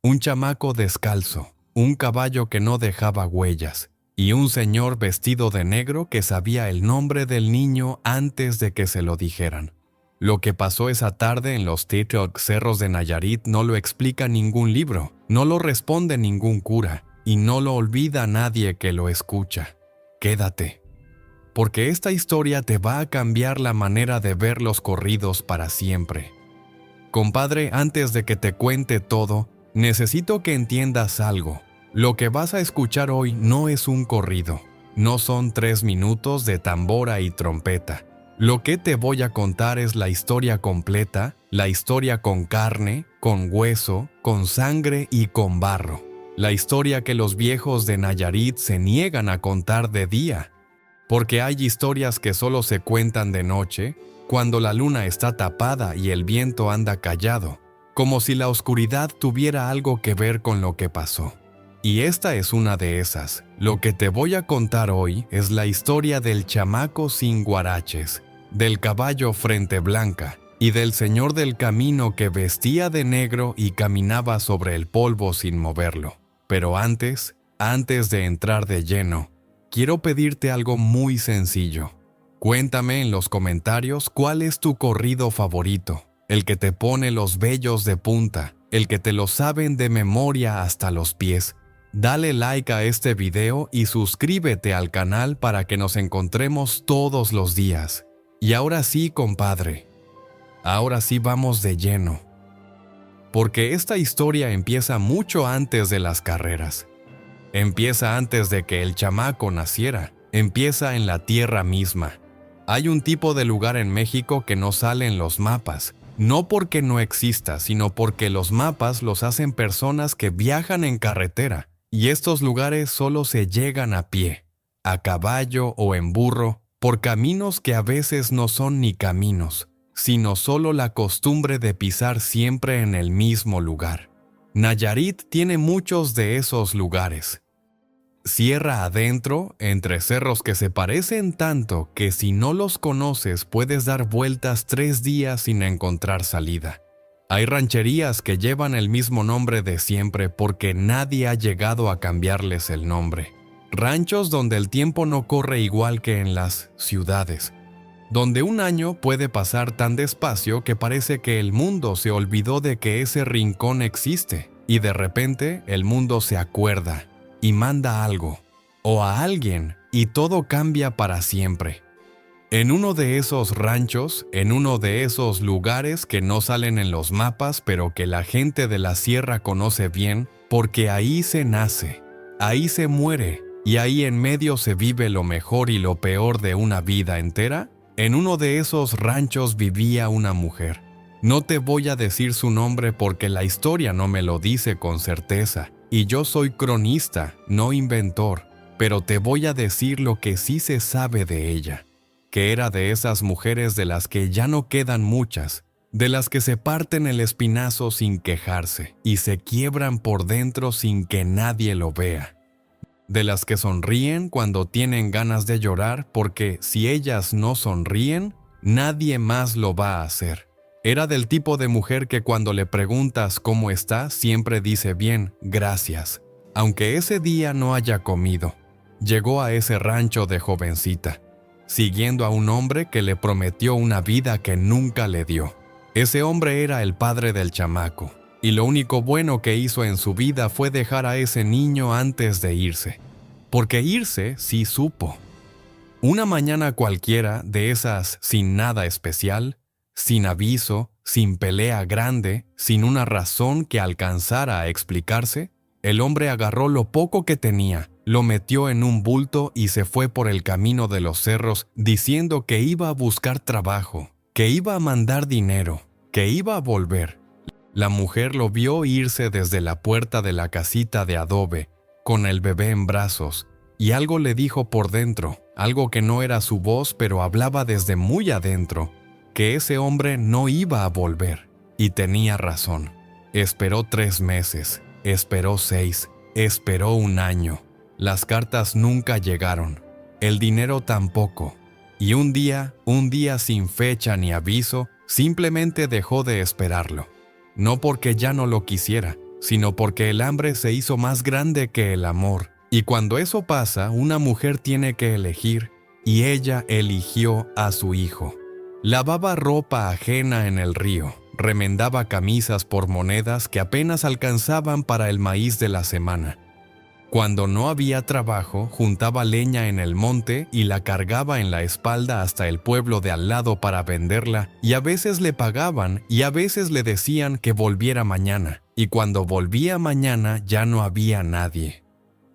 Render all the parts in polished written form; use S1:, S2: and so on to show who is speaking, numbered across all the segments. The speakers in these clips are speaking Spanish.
S1: un chamaco descalzo, un caballo que no dejaba huellas, y un señor vestido de negro que sabía el nombre del niño antes de que se lo dijeran. Lo que pasó esa tarde en los Titioc Cerros de Nayarit no lo explica ningún libro, no lo responde ningún cura, y no lo olvida nadie que lo escucha. Quédate, porque esta historia te va a cambiar la manera de ver los corridos para siempre. Compadre, antes de que te cuente todo, necesito que entiendas algo. Lo que vas a escuchar hoy no es un corrido, no son 3 minutos de tambora y trompeta. Lo que te voy a contar es la historia completa, la historia con carne, con hueso, con sangre y con barro. La historia que los viejos de Nayarit se niegan a contar de día. Porque hay historias que solo se cuentan de noche, cuando la luna está tapada y el viento anda callado, como si la oscuridad tuviera algo que ver con lo que pasó. Y esta es una de esas. Lo que te voy a contar hoy es la historia del chamaco sin guaraches, del caballo frente blanca y del señor del camino que vestía de negro y caminaba sobre el polvo sin moverlo. Pero antes de entrar de lleno, quiero pedirte algo muy sencillo. Cuéntame en los comentarios cuál es tu corrido favorito, el que te pone los vellos de punta, el que te lo saben de memoria hasta los pies. Dale like a este video y suscríbete al canal para que nos encontremos todos los días. Y ahora sí, compadre, ahora sí vamos de lleno. Porque esta historia empieza mucho antes de las carreras. Empieza antes de que el chamaco naciera, empieza en la tierra misma. Hay un tipo de lugar en México que no sale en los mapas, no porque no exista, sino porque los mapas los hacen personas que viajan en carretera, y estos lugares solo se llegan a pie, a caballo o en burro, por caminos que a veces no son ni caminos, sino solo la costumbre de pisar siempre en el mismo lugar. Nayarit tiene muchos de esos lugares. Sierra adentro, entre cerros que se parecen tanto que si no los conoces puedes dar vueltas 3 días sin encontrar salida. Hay rancherías que llevan el mismo nombre de siempre porque nadie ha llegado a cambiarles el nombre. Ranchos donde el tiempo no corre igual que en las ciudades, donde un año puede pasar tan despacio que parece que el mundo se olvidó de que ese rincón existe, y de repente el mundo se acuerda y manda algo, o a alguien, y todo cambia para siempre. En uno de esos ranchos, en uno de esos lugares que no salen en los mapas, pero que la gente de la sierra conoce bien, porque ahí se nace, ahí se muere, y ahí en medio se vive lo mejor y lo peor de una vida entera. En uno de esos ranchos vivía una mujer. No te voy a decir su nombre porque la historia no me lo dice con certeza, y yo soy cronista, no inventor, pero te voy a decir lo que sí se sabe de ella, que era de esas mujeres de las que ya no quedan muchas, de las que se parten el espinazo sin quejarse y se quiebran por dentro sin que nadie lo vea. De las que sonríen cuando tienen ganas de llorar porque si ellas no sonríen, nadie más lo va a hacer. Era del tipo de mujer que cuando le preguntas cómo está, siempre dice bien, gracias, aunque ese día no haya comido. Llegó a ese rancho de jovencita, siguiendo a un hombre que le prometió una vida que nunca le dio. Ese hombre era el padre del chamaco. Y lo único bueno que hizo en su vida fue dejar a ese niño antes de irse. Porque irse sí supo. Una mañana cualquiera de esas sin nada especial, sin aviso, sin pelea grande, sin una razón que alcanzara a explicarse, el hombre agarró lo poco que tenía, lo metió en un bulto y se fue por el camino de los cerros diciendo que iba a buscar trabajo, que iba a mandar dinero, que iba a volver. La mujer lo vio irse desde la puerta de la casita de adobe, con el bebé en brazos, y algo le dijo por dentro, algo que no era su voz, pero hablaba desde muy adentro, que ese hombre no iba a volver. Y tenía razón. Esperó 3 meses, esperó 6, esperó 1 año. Las cartas nunca llegaron, el dinero tampoco. Y un día sin fecha ni aviso, simplemente dejó de esperarlo. No porque ya no lo quisiera, sino porque el hambre se hizo más grande que el amor. Y cuando eso pasa, una mujer tiene que elegir, y ella eligió a su hijo. Lavaba ropa ajena en el río, remendaba camisas por monedas que apenas alcanzaban para el maíz de la semana. Cuando no había trabajo, juntaba leña en el monte y la cargaba en la espalda hasta el pueblo de al lado para venderla, y a veces le pagaban y a veces le decían que volviera mañana, y cuando volvía mañana ya no había nadie.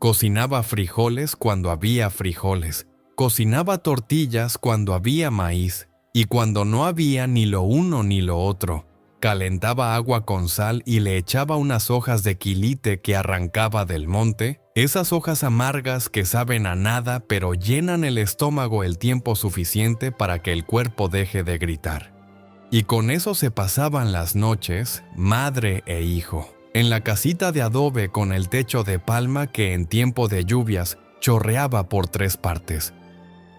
S1: Cocinaba frijoles cuando había frijoles, cocinaba tortillas cuando había maíz, y cuando no había ni lo uno ni lo otro, calentaba agua con sal y le echaba unas hojas de quilite que arrancaba del monte, esas hojas amargas que saben a nada pero llenan el estómago el tiempo suficiente para que el cuerpo deje de gritar. Y con eso se pasaban las noches, madre e hijo, en la casita de adobe con el techo de palma que en tiempo de lluvias chorreaba por 3 partes.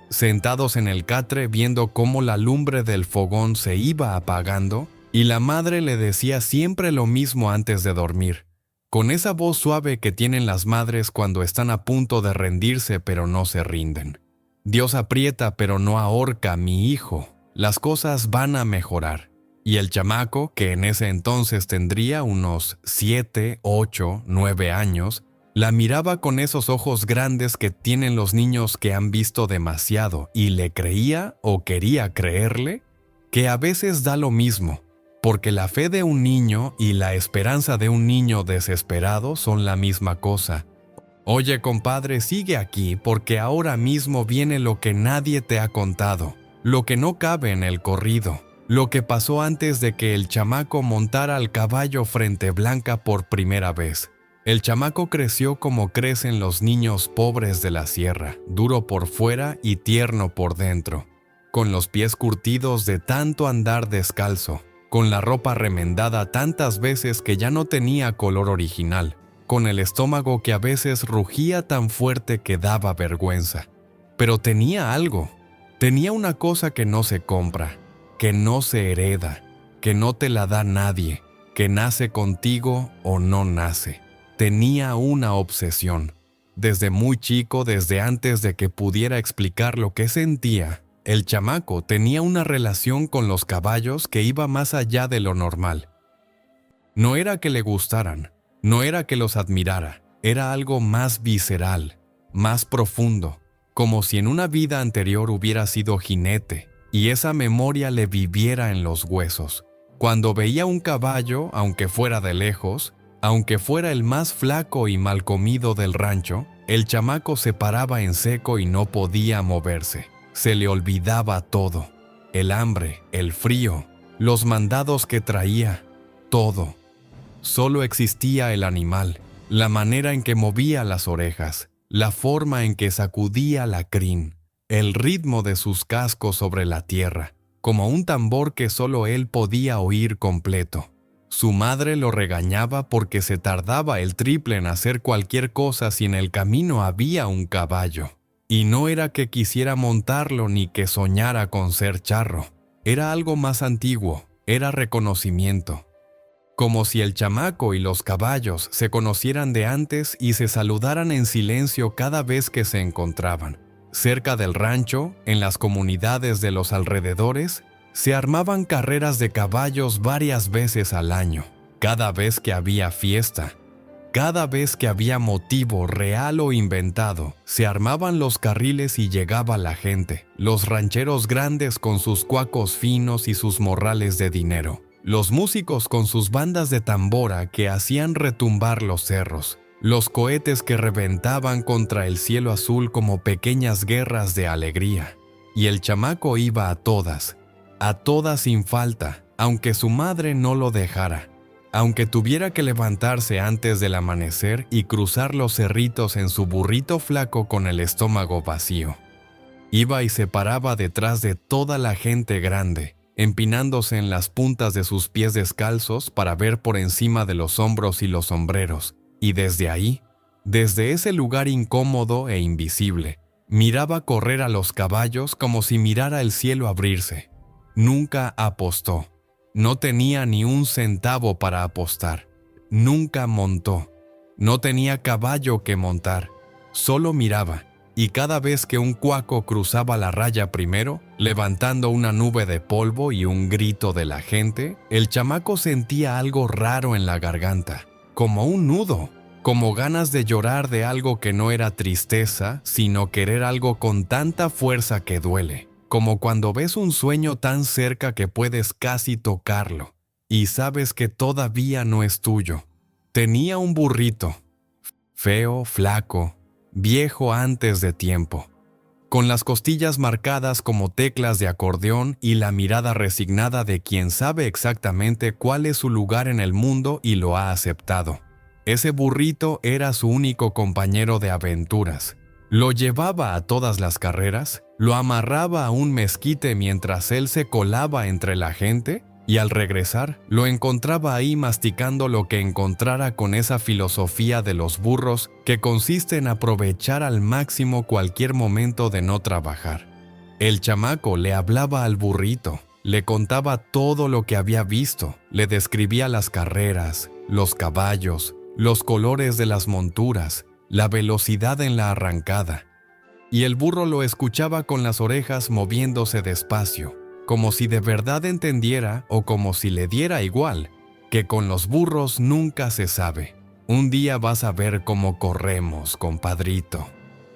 S1: Sentados en el catre viendo cómo la lumbre del fogón se iba apagando, y la madre le decía siempre lo mismo antes de dormir, con esa voz suave que tienen las madres cuando están a punto de rendirse pero no se rinden. Dios aprieta pero no ahorca, mi hijo. Las cosas van a mejorar. Y el chamaco, que en ese entonces tendría unos 7, 8, 9 años, la miraba con esos ojos grandes que tienen los niños que han visto demasiado y le creía o quería creerle que a veces da lo mismo, porque la fe de un niño y la esperanza de un niño desesperado son la misma cosa. Oye, compadre, sigue aquí porque ahora mismo viene lo que nadie te ha contado, lo que no cabe en el corrido, lo que pasó antes de que el chamaco montara al caballo Frente Blanca por primera vez. El chamaco creció como crecen los niños pobres de la sierra, duro por fuera y tierno por dentro, con los pies curtidos de tanto andar descalzo, con la ropa remendada tantas veces que ya no tenía color original, con el estómago que a veces rugía tan fuerte que daba vergüenza. Pero tenía algo, tenía una cosa que no se compra, que no se hereda, que no te la da nadie, que nace contigo o no nace. Tenía una obsesión. Desde muy chico, desde antes de que pudiera explicar lo que sentía, el chamaco tenía una relación con los caballos que iba más allá de lo normal. No era que le gustaran, no era que los admirara, era algo más visceral, más profundo, como si en una vida anterior hubiera sido jinete y esa memoria le viviera en los huesos. Cuando veía un caballo, aunque fuera de lejos, aunque fuera el más flaco y mal comido del rancho, el chamaco se paraba en seco y no podía moverse. Se le olvidaba todo. El hambre, el frío, los mandados que traía, todo. Solo existía el animal, la manera en que movía las orejas, la forma en que sacudía la crin, el ritmo de sus cascos sobre la tierra, como un tambor que solo él podía oír completo. Su madre lo regañaba porque se tardaba el triple en hacer cualquier cosa si en el camino había un caballo. Y no era que quisiera montarlo ni que soñara con ser charro. Era algo más antiguo, era reconocimiento. Como si el chamaco y los caballos se conocieran de antes y se saludaran en silencio cada vez que se encontraban. Cerca del rancho, en las comunidades de los alrededores, se armaban carreras de caballos varias veces al año, cada vez que había fiesta. Cada vez que había motivo real o inventado, se armaban los carriles y llegaba la gente, los rancheros grandes con sus cuacos finos y sus morrales de dinero, los músicos con sus bandas de tambora que hacían retumbar los cerros, los cohetes que reventaban contra el cielo azul como pequeñas guerras de alegría. Y el chamaco iba a todas sin falta, aunque su madre no lo dejara, aunque tuviera que levantarse antes del amanecer y cruzar los cerritos en su burrito flaco con el estómago vacío. Iba y se paraba detrás de toda la gente grande, empinándose en las puntas de sus pies descalzos para ver por encima de los hombros y los sombreros, y desde ahí, desde ese lugar incómodo e invisible, miraba correr a los caballos como si mirara el cielo abrirse. Nunca apostó. No tenía ni un centavo para apostar. nunca montó. No tenía caballo que montar, solo miraba, y cada vez que un cuaco cruzaba la raya primero, levantando una nube de polvo y un grito de la gente, el chamaco sentía algo raro en la garganta, como un nudo, como ganas de llorar de algo que no era tristeza, sino querer algo con tanta fuerza que duele, como cuando ves un sueño tan cerca que puedes casi tocarlo, y sabes que todavía no es tuyo. Tenía un burrito, feo, flaco, viejo antes de tiempo, con las costillas marcadas como teclas de acordeón y la mirada resignada de quien sabe exactamente cuál es su lugar en el mundo y lo ha aceptado. Ese burrito era su único compañero de aventuras. Lo llevaba a todas las carreras, lo amarraba a un mezquite mientras él se colaba entre la gente, y al regresar, lo encontraba ahí masticando lo que encontrara con esa filosofía de los burros que consiste en aprovechar al máximo cualquier momento de no trabajar. El chamaco le hablaba al burrito, le contaba todo lo que había visto, le describía las carreras, los caballos, los colores de las monturas, la velocidad en la arrancada. Y el burro lo escuchaba con las orejas moviéndose despacio, como si de verdad entendiera o como si le diera igual, que con los burros nunca se sabe. Un día vas a ver cómo corremos, compadrito,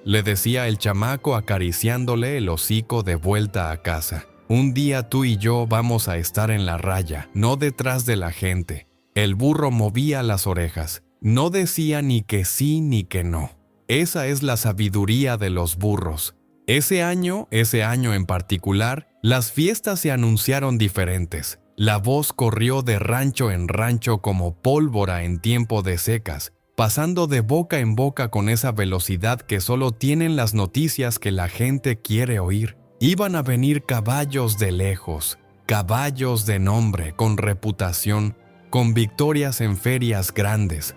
S1: le decía el chamaco acariciándole el hocico de vuelta a casa. Un día tú y yo vamos a estar en la raya, no detrás de la gente. El burro movía las orejas, no decía ni que sí ni que no. Esa es la sabiduría de los burros. Ese año en particular, las fiestas se anunciaron diferentes. La voz corrió de rancho en rancho como pólvora en tiempo de secas, pasando de boca en boca con esa velocidad que solo tienen las noticias que la gente quiere oír. Iban a venir caballos de lejos, caballos de nombre, con reputación, con victorias en ferias grandes.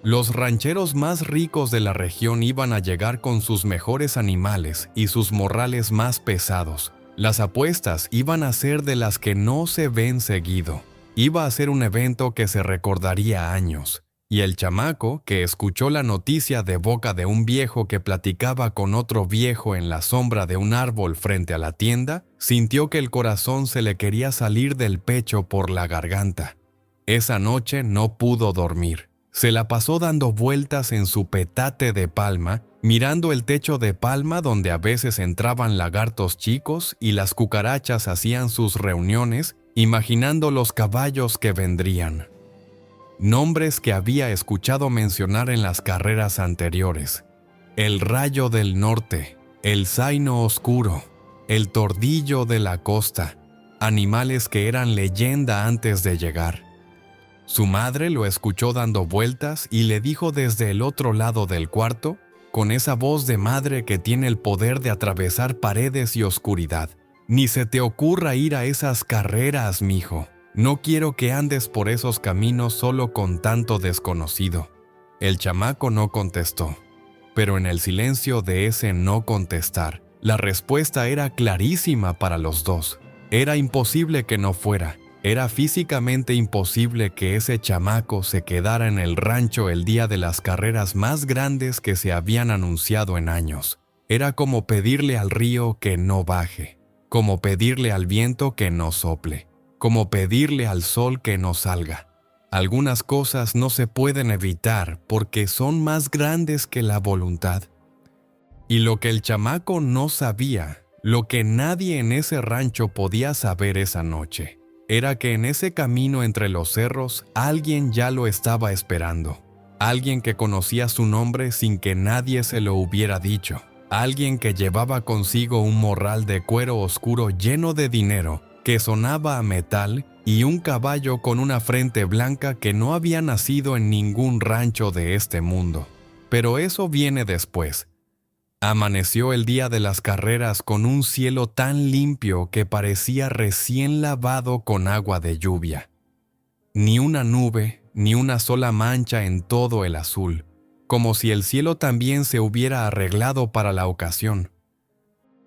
S1: Los rancheros más ricos de la región iban a llegar con sus mejores animales y sus morrales más pesados. Las apuestas iban a ser de las que no se ven seguido. Iba a ser un evento que se recordaría años. Y el chamaco, que escuchó la noticia de boca de un viejo que platicaba con otro viejo en la sombra de un árbol frente a la tienda, sintió que el corazón se le quería salir del pecho por la garganta. Esa noche no pudo dormir. Se la pasó dando vueltas en su petate de palma, mirando el techo de palma donde a veces entraban lagartos chicos y las cucarachas hacían sus reuniones, imaginando los caballos que vendrían. Nombres que había escuchado mencionar en las carreras anteriores: el Rayo del Norte, el Zaino Oscuro, el Tordillo de la Costa, animales que eran leyenda antes de llegar. Su madre lo escuchó dando vueltas y le dijo desde el otro lado del cuarto, con esa voz de madre que tiene el poder de atravesar paredes y oscuridad: «Ni se te ocurra ir a esas carreras, mijo. No quiero que andes por esos caminos solo con tanto desconocido». El chamaco no contestó, pero en el silencio de ese no contestar, la respuesta era clarísima para los dos. Era imposible que no fuera. Era físicamente imposible que ese chamaco se quedara en el rancho el día de las carreras más grandes que se habían anunciado en años. Era como pedirle al río que no baje, como pedirle al viento que no sople, como pedirle al sol que no salga. Algunas cosas no se pueden evitar porque son más grandes que la voluntad. Y lo que el chamaco no sabía, lo que nadie en ese rancho podía saber esa noche, era que en ese camino entre los cerros alguien ya lo estaba esperando. Alguien que conocía su nombre sin que nadie se lo hubiera dicho. Alguien que llevaba consigo un morral de cuero oscuro lleno de dinero que sonaba a metal y un caballo con una frente blanca que no había nacido en ningún rancho de este mundo. Pero eso viene después. Amaneció el día de las carreras con un cielo tan limpio que parecía recién lavado con agua de lluvia. Ni una nube, ni una sola mancha en todo el azul, como si el cielo también se hubiera arreglado para la ocasión.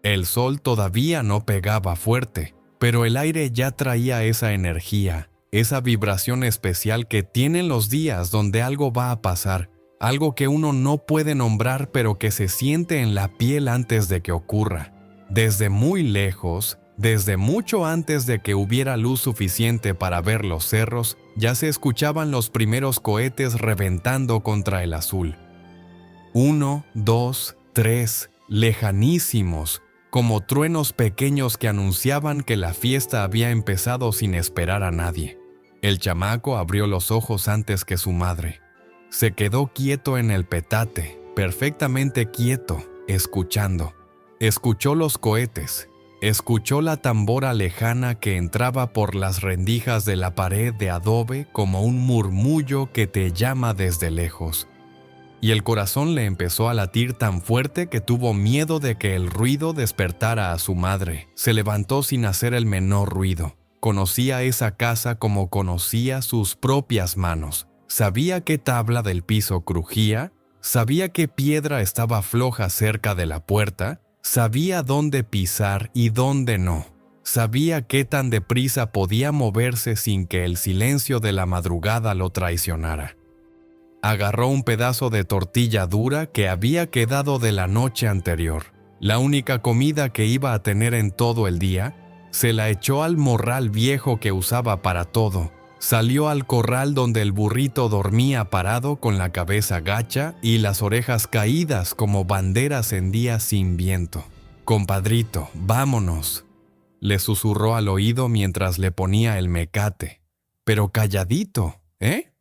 S1: El sol todavía no pegaba fuerte, pero el aire ya traía esa energía, esa vibración especial que tienen los días donde algo va a pasar, algo que uno no puede nombrar pero que se siente en la piel antes de que ocurra. Desde muy lejos, desde mucho antes de que hubiera luz suficiente para ver los cerros, ya se escuchaban los primeros cohetes reventando contra el azul. 1, 2, 3, lejanísimos, como truenos pequeños que anunciaban que la fiesta había empezado sin esperar a nadie. El chamaco abrió los ojos antes que su madre. Se quedó quieto en el petate, perfectamente quieto, escuchando. Escuchó los cohetes, escuchó la tambora lejana que entraba por las rendijas de la pared de adobe como un murmullo que te llama desde lejos. Y el corazón le empezó a latir tan fuerte que tuvo miedo de que el ruido despertara a su madre. Se levantó sin hacer el menor ruido. Conocía esa casa como conocía sus propias manos. Sabía qué tabla del piso crujía, sabía qué piedra estaba floja cerca de la puerta, sabía dónde pisar y dónde no. Sabía qué tan deprisa podía moverse sin que el silencio de la madrugada lo traicionara. Agarró un pedazo de tortilla dura que había quedado de la noche anterior, la única comida que iba a tener en todo el día, se la echó al morral viejo que usaba para todo, salió al corral donde el burrito dormía parado con la cabeza gacha y las orejas caídas como banderas en día sin viento. «Compadrito, vámonos», le susurró al oído mientras le ponía el mecate. «Pero calladito, ¿eh?»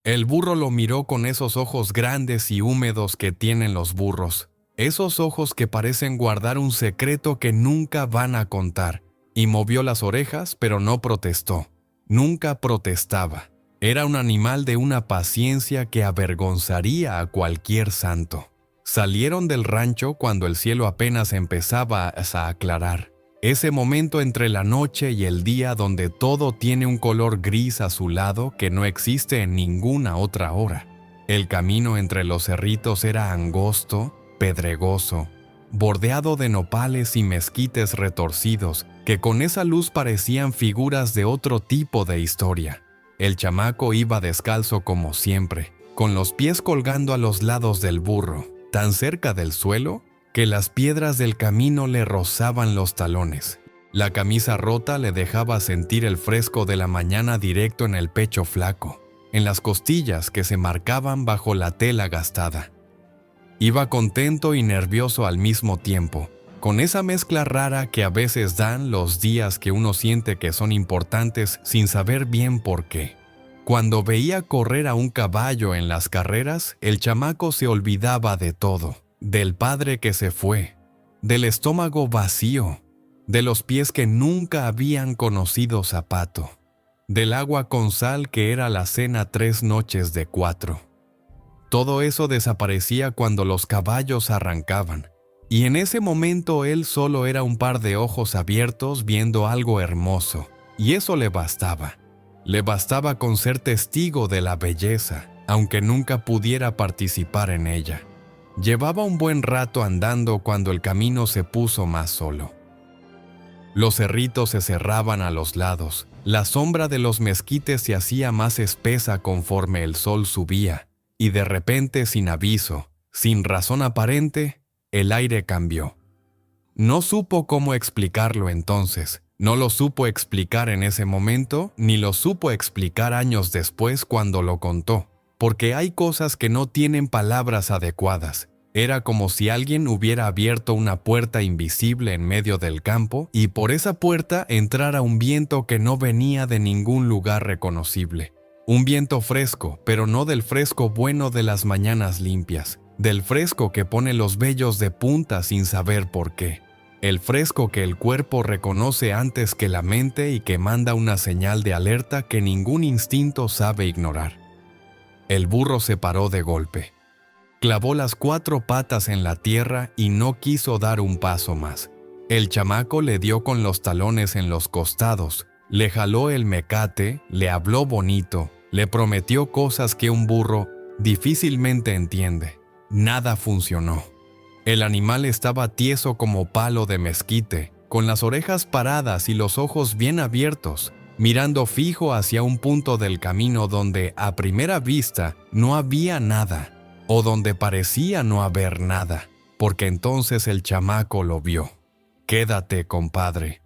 S1: El burro lo miró con esos ojos grandes y húmedos que tienen los burros, esos ojos que parecen guardar un secreto que nunca van a contar, y movió las orejas, pero no protestó. Nunca protestaba. Era un animal de una paciencia que avergonzaría a cualquier santo. Salieron del rancho cuando el cielo apenas empezaba a aclarar. Ese momento entre la noche y el día donde todo tiene un color gris azulado que no existe en ninguna otra hora. El camino entre los cerritos era angosto, pedregoso, bordeado de nopales y mezquites retorcidos que con esa luz parecían figuras de otro tipo de historia. El chamaco iba descalzo como siempre, con los pies colgando a los lados del burro, tan cerca del suelo que las piedras del camino le rozaban los talones. La camisa rota le dejaba sentir el fresco de la mañana directo en el pecho flaco, en las costillas que se marcaban bajo la tela gastada. Iba contento y nervioso al mismo tiempo, con esa mezcla rara que a veces dan los días que uno siente que son importantes sin saber bien por qué. Cuando veía correr a un caballo en las carreras, el chamaco se olvidaba de todo. Del padre que se fue, del estómago vacío, de los pies que nunca habían conocido zapato, del agua con sal que era la cena 3 noches de 4. Todo eso desaparecía cuando los caballos arrancaban, y en ese momento él solo era un par de ojos abiertos viendo algo hermoso, y eso le bastaba. Le bastaba con ser testigo de la belleza, aunque nunca pudiera participar en ella. Llevaba un buen rato andando cuando el camino se puso más solo. Los cerritos se cerraban a los lados, la sombra de los mezquites se hacía más espesa conforme el sol subía, y de repente, sin aviso, sin razón aparente, el aire cambió. No supo cómo explicarlo entonces, no lo supo explicar en ese momento, ni lo supo explicar años después cuando lo contó. Porque hay cosas que no tienen palabras adecuadas. Era como si alguien hubiera abierto una puerta invisible en medio del campo y por esa puerta entrara un viento que no venía de ningún lugar reconocible. Un viento fresco, pero no del fresco bueno de las mañanas limpias, del fresco que pone los vellos de punta sin saber por qué. El fresco que el cuerpo reconoce antes que la mente y que manda una señal de alerta que ningún instinto sabe ignorar. El burro se paró de golpe. Clavó las 4 patas en la tierra y no quiso dar un paso más. El chamaco le dio con los talones en los costados, le jaló el mecate, le habló bonito, le prometió cosas que un burro difícilmente entiende. Nada funcionó. El animal estaba tieso como palo de mezquite, con las orejas paradas y los ojos bien abiertos. mirando fijo hacia un punto del camino donde a primera vista no había nada, o donde parecía no haber nada, porque entonces el chamaco lo vio. Quédate, compadre,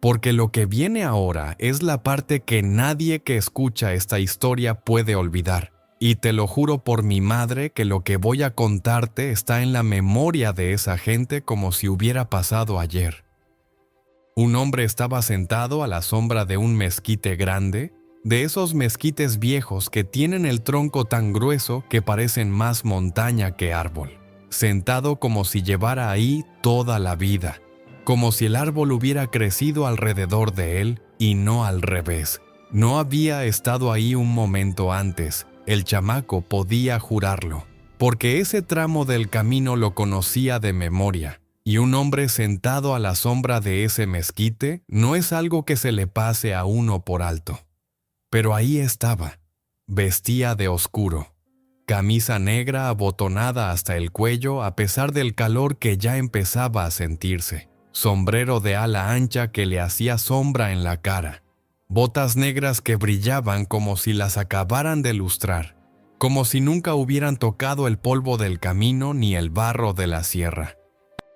S1: porque lo que viene ahora es la parte que nadie que escucha esta historia puede olvidar. Y te lo juro por mi madre que lo que voy a contarte está en la memoria de esa gente como si hubiera pasado ayer. Un hombre estaba sentado a la sombra de un mezquite grande, de esos mezquites viejos que tienen el tronco tan grueso que parecen más montaña que árbol, sentado como si llevara ahí toda la vida, como si el árbol hubiera crecido alrededor de él y no al revés. No había estado ahí un momento antes, el chamaco podía jurarlo, porque ese tramo del camino lo conocía de memoria. Y un hombre sentado a la sombra de ese mezquite no es algo que se le pase a uno por alto. Pero ahí estaba, vestía de oscuro, camisa negra abotonada hasta el cuello a pesar del calor que ya empezaba a sentirse, sombrero de ala ancha que le hacía sombra en la cara, botas negras que brillaban como si las acabaran de lustrar, como si nunca hubieran tocado el polvo del camino ni el barro de la sierra.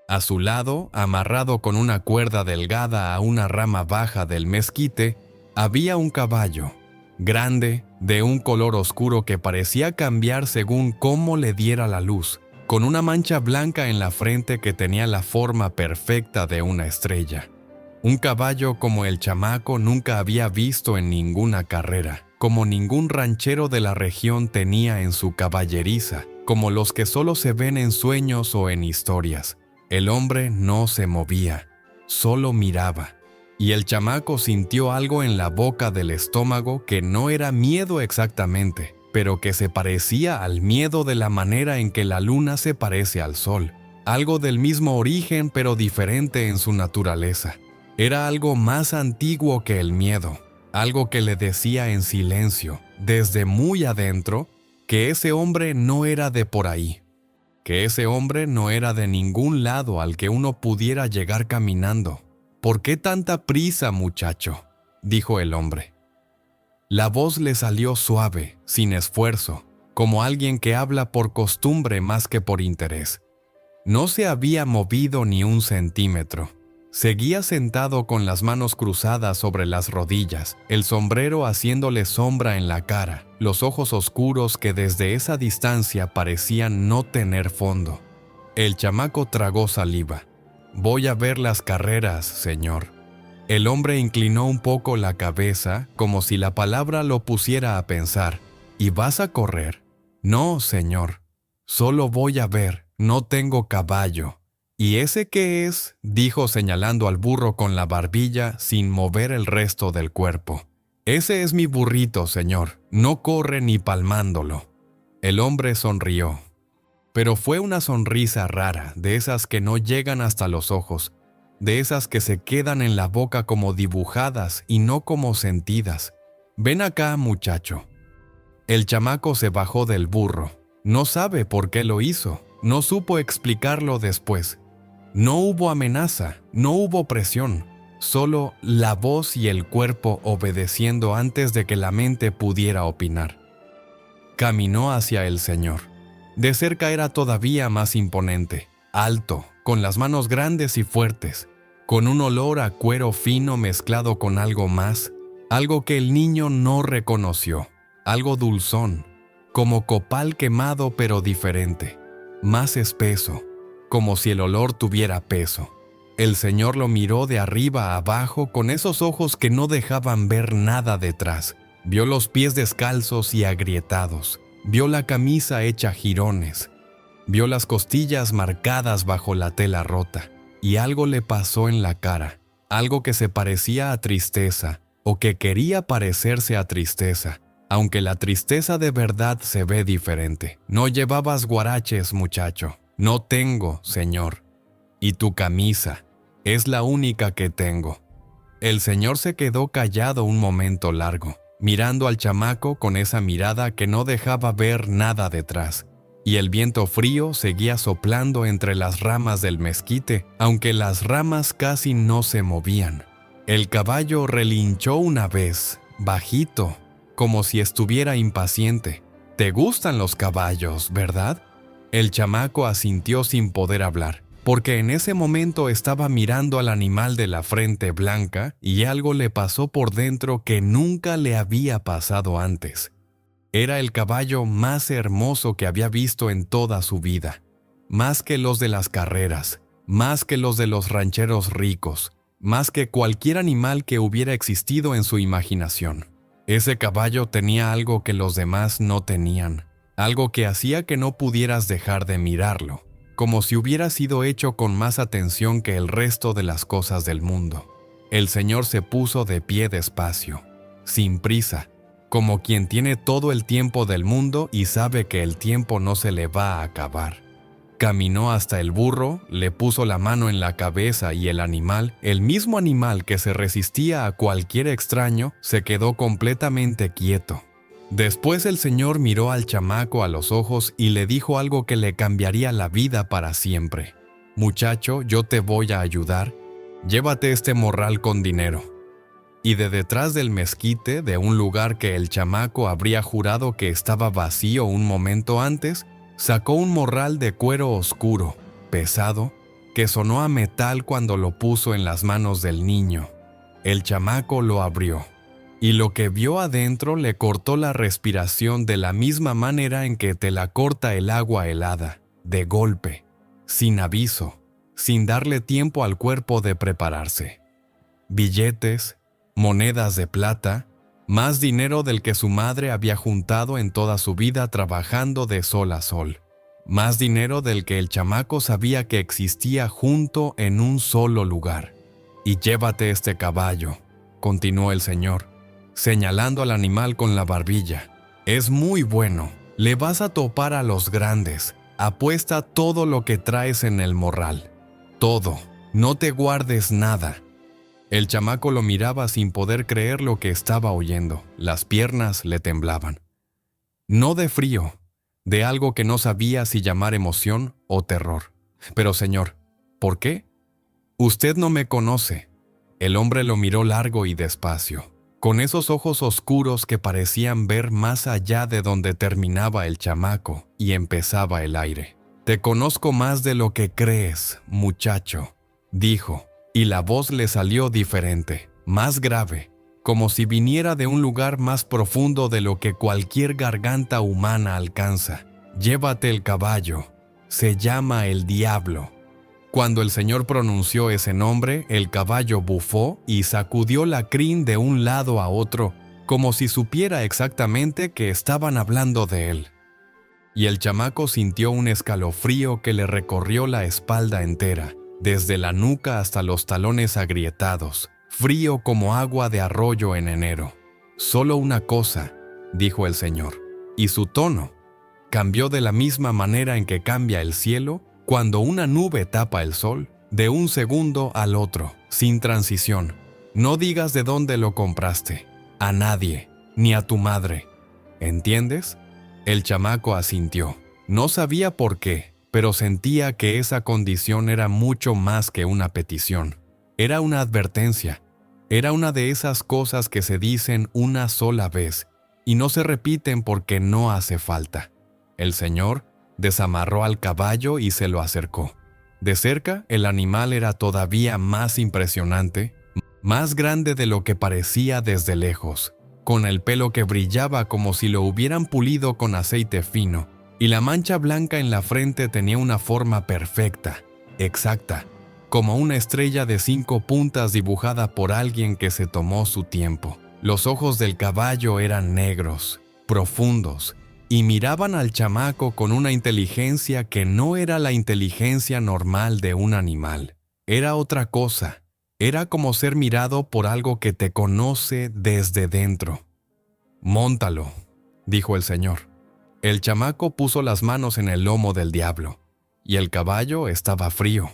S1: A su lado, amarrado con una cuerda delgada a una rama baja del mezquite, había un caballo, grande, de un color oscuro que parecía cambiar según cómo le diera la luz, con una mancha blanca en la frente que tenía la forma perfecta de una estrella. Un caballo como el chamaco nunca había visto en ninguna carrera, como ningún ranchero de la región tenía en su caballeriza, como los que solo se ven en sueños o en historias. El hombre no se movía, solo miraba, y el chamaco sintió algo en la boca del estómago que no era miedo exactamente, pero que se parecía al miedo de la manera en que la luna se parece al sol, algo del mismo origen pero diferente en su naturaleza. Era algo más antiguo que el miedo, algo que le decía en silencio, desde muy adentro, que ese hombre no era de por ahí. Que ese hombre no era de ningún lado al que uno pudiera llegar caminando. ¿Por qué tanta prisa, muchacho?, dijo el hombre. La voz le salió suave, sin esfuerzo, como alguien que habla por costumbre más que por interés. No se había movido ni un centímetro. Seguía sentado con las manos cruzadas sobre las rodillas, el sombrero haciéndole sombra en la cara, los ojos oscuros que desde esa distancia parecían no tener fondo. El chamaco tragó saliva. «Voy a ver las carreras, señor». El hombre inclinó un poco la cabeza, como si la palabra lo pusiera a pensar. «¿Y vas a correr?» «No, señor. Solo voy a ver. No tengo caballo». «¿Y ese qué es?», dijo señalando al burro con la barbilla sin mover el resto del cuerpo. «Ese es mi burrito, señor. No corre ni palmándolo». El hombre sonrió. Pero fue una sonrisa rara, de esas que no llegan hasta los ojos, de esas que se quedan en la boca como dibujadas y no como sentidas. «Ven acá, muchacho». El chamaco se bajó del burro. No sabe por qué lo hizo. No supo explicarlo después. No hubo amenaza, no hubo presión, solo la voz y el cuerpo obedeciendo antes de que la mente pudiera opinar. Caminó hacia el Señor. De cerca era todavía más imponente, alto, con las manos grandes y fuertes, con un olor a cuero fino mezclado con algo más, algo que el niño no reconoció, algo dulzón, como copal quemado pero diferente, más espeso, como si el olor tuviera peso. El Señor lo miró de arriba a abajo con esos ojos que no dejaban ver nada detrás. Vio los pies descalzos y agrietados. Vio la camisa hecha jirones. Vio las costillas marcadas bajo la tela rota. Y algo le pasó en la cara. Algo que se parecía a tristeza, o que quería parecerse a tristeza, aunque la tristeza de verdad se ve diferente. «No llevabas guaraches, muchacho». «No tengo, señor. Y tu camisa es la única que tengo». El Señor se quedó callado un momento largo, mirando al chamaco con esa mirada que no dejaba ver nada detrás, y el viento frío seguía soplando entre las ramas del mezquite, aunque las ramas casi no se movían. El caballo relinchó una vez, bajito, como si estuviera impaciente. «Te gustan los caballos, ¿verdad?». El chamaco asintió sin poder hablar, porque en ese momento estaba mirando al animal de la frente blanca y algo le pasó por dentro que nunca le había pasado antes. Era el caballo más hermoso que había visto en toda su vida, más que los de las carreras, más que los de los rancheros ricos, más que cualquier animal que hubiera existido en su imaginación. Ese caballo tenía algo que los demás no tenían, algo que hacía que no pudieras dejar de mirarlo, como si hubiera sido hecho con más atención que el resto de las cosas del mundo. El señor se puso de pie despacio, sin prisa, como quien tiene todo el tiempo del mundo y sabe que el tiempo no se le va a acabar. Caminó hasta el burro, le puso la mano en la cabeza y el animal, el mismo animal que se resistía a cualquier extraño, se quedó completamente quieto. Después el señor miró al chamaco a los ojos y le dijo algo que le cambiaría la vida para siempre. «Muchacho, yo te voy a ayudar. Llévate este morral con dinero». Y de detrás del mezquite, de un lugar que el chamaco habría jurado que estaba vacío un momento antes, sacó un morral de cuero oscuro, pesado, que sonó a metal cuando lo puso en las manos del niño. El chamaco lo abrió, y lo que vio adentro le cortó la respiración de la misma manera en que te la corta el agua helada, de golpe, sin aviso, sin darle tiempo al cuerpo de prepararse. Billetes, monedas de plata, más dinero del que su madre había juntado en toda su vida trabajando de sol a sol. Más dinero del que el chamaco sabía que existía junto en un solo lugar. «Y llévate este caballo», continuó el señor, señalando al animal con la barbilla. «Es muy bueno, le vas a topar a los grandes. Apuesta todo lo que traes en el morral. Todo, no te guardes nada». El chamaco lo miraba sin poder creer lo que estaba oyendo. Las piernas le temblaban. No de frío, de algo que no sabía si llamar emoción o terror. «Pero señor, ¿por qué? Usted no me conoce». El hombre lo miró largo y despacio, con esos ojos oscuros que parecían ver más allá de donde terminaba el chamaco y empezaba el aire. «Te conozco más de lo que crees, muchacho», dijo. Y la voz le salió diferente, más grave, como si viniera de un lugar más profundo de lo que cualquier garganta humana alcanza. «Llévate el caballo. Se llama el diablo». Cuando el señor pronunció ese nombre, el caballo bufó y sacudió la crin de un lado a otro, como si supiera exactamente que estaban hablando de él. Y el chamaco sintió un escalofrío que le recorrió la espalda entera, desde la nuca hasta los talones agrietados, frío como agua de arroyo en enero. «Solo una cosa», dijo el señor, y su tono cambió de la misma manera en que cambia el cielo cuando una nube tapa el sol, de un segundo al otro, sin transición. «No digas de dónde lo compraste, a nadie, ni a tu madre. ¿Entiendes?». El chamaco asintió. No sabía por qué, pero sentía que esa condición era mucho más que una petición. Era una advertencia. Era una de esas cosas que se dicen una sola vez y no se repiten porque no hace falta. El señor desamarró al caballo y se lo acercó. De cerca, el animal era todavía más impresionante, más grande de lo que parecía desde lejos, con el pelo que brillaba como si lo hubieran pulido con aceite fino, y la mancha blanca en la frente tenía una forma perfecta, exacta, como una estrella de 5 puntas dibujada por alguien que se tomó su tiempo. Los ojos del caballo eran negros, profundos, y miraban al chamaco con una inteligencia que no era la inteligencia normal de un animal. Era otra cosa. Era como ser mirado por algo que te conoce desde dentro. «Móntalo», dijo el señor. El chamaco puso las manos en el lomo del diablo, y el caballo estaba frío.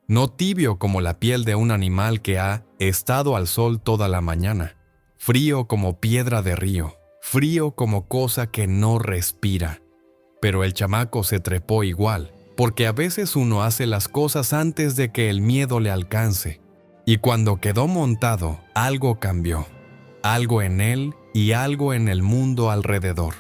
S1: No tibio como la piel de un animal que ha estado al sol toda la mañana. Frío como piedra de río. Frío como cosa que no respira. Pero el chamaco se trepó igual, porque a veces uno hace las cosas antes de que el miedo le alcance. Y cuando quedó montado, algo cambió. Algo en él y algo en el mundo alrededor.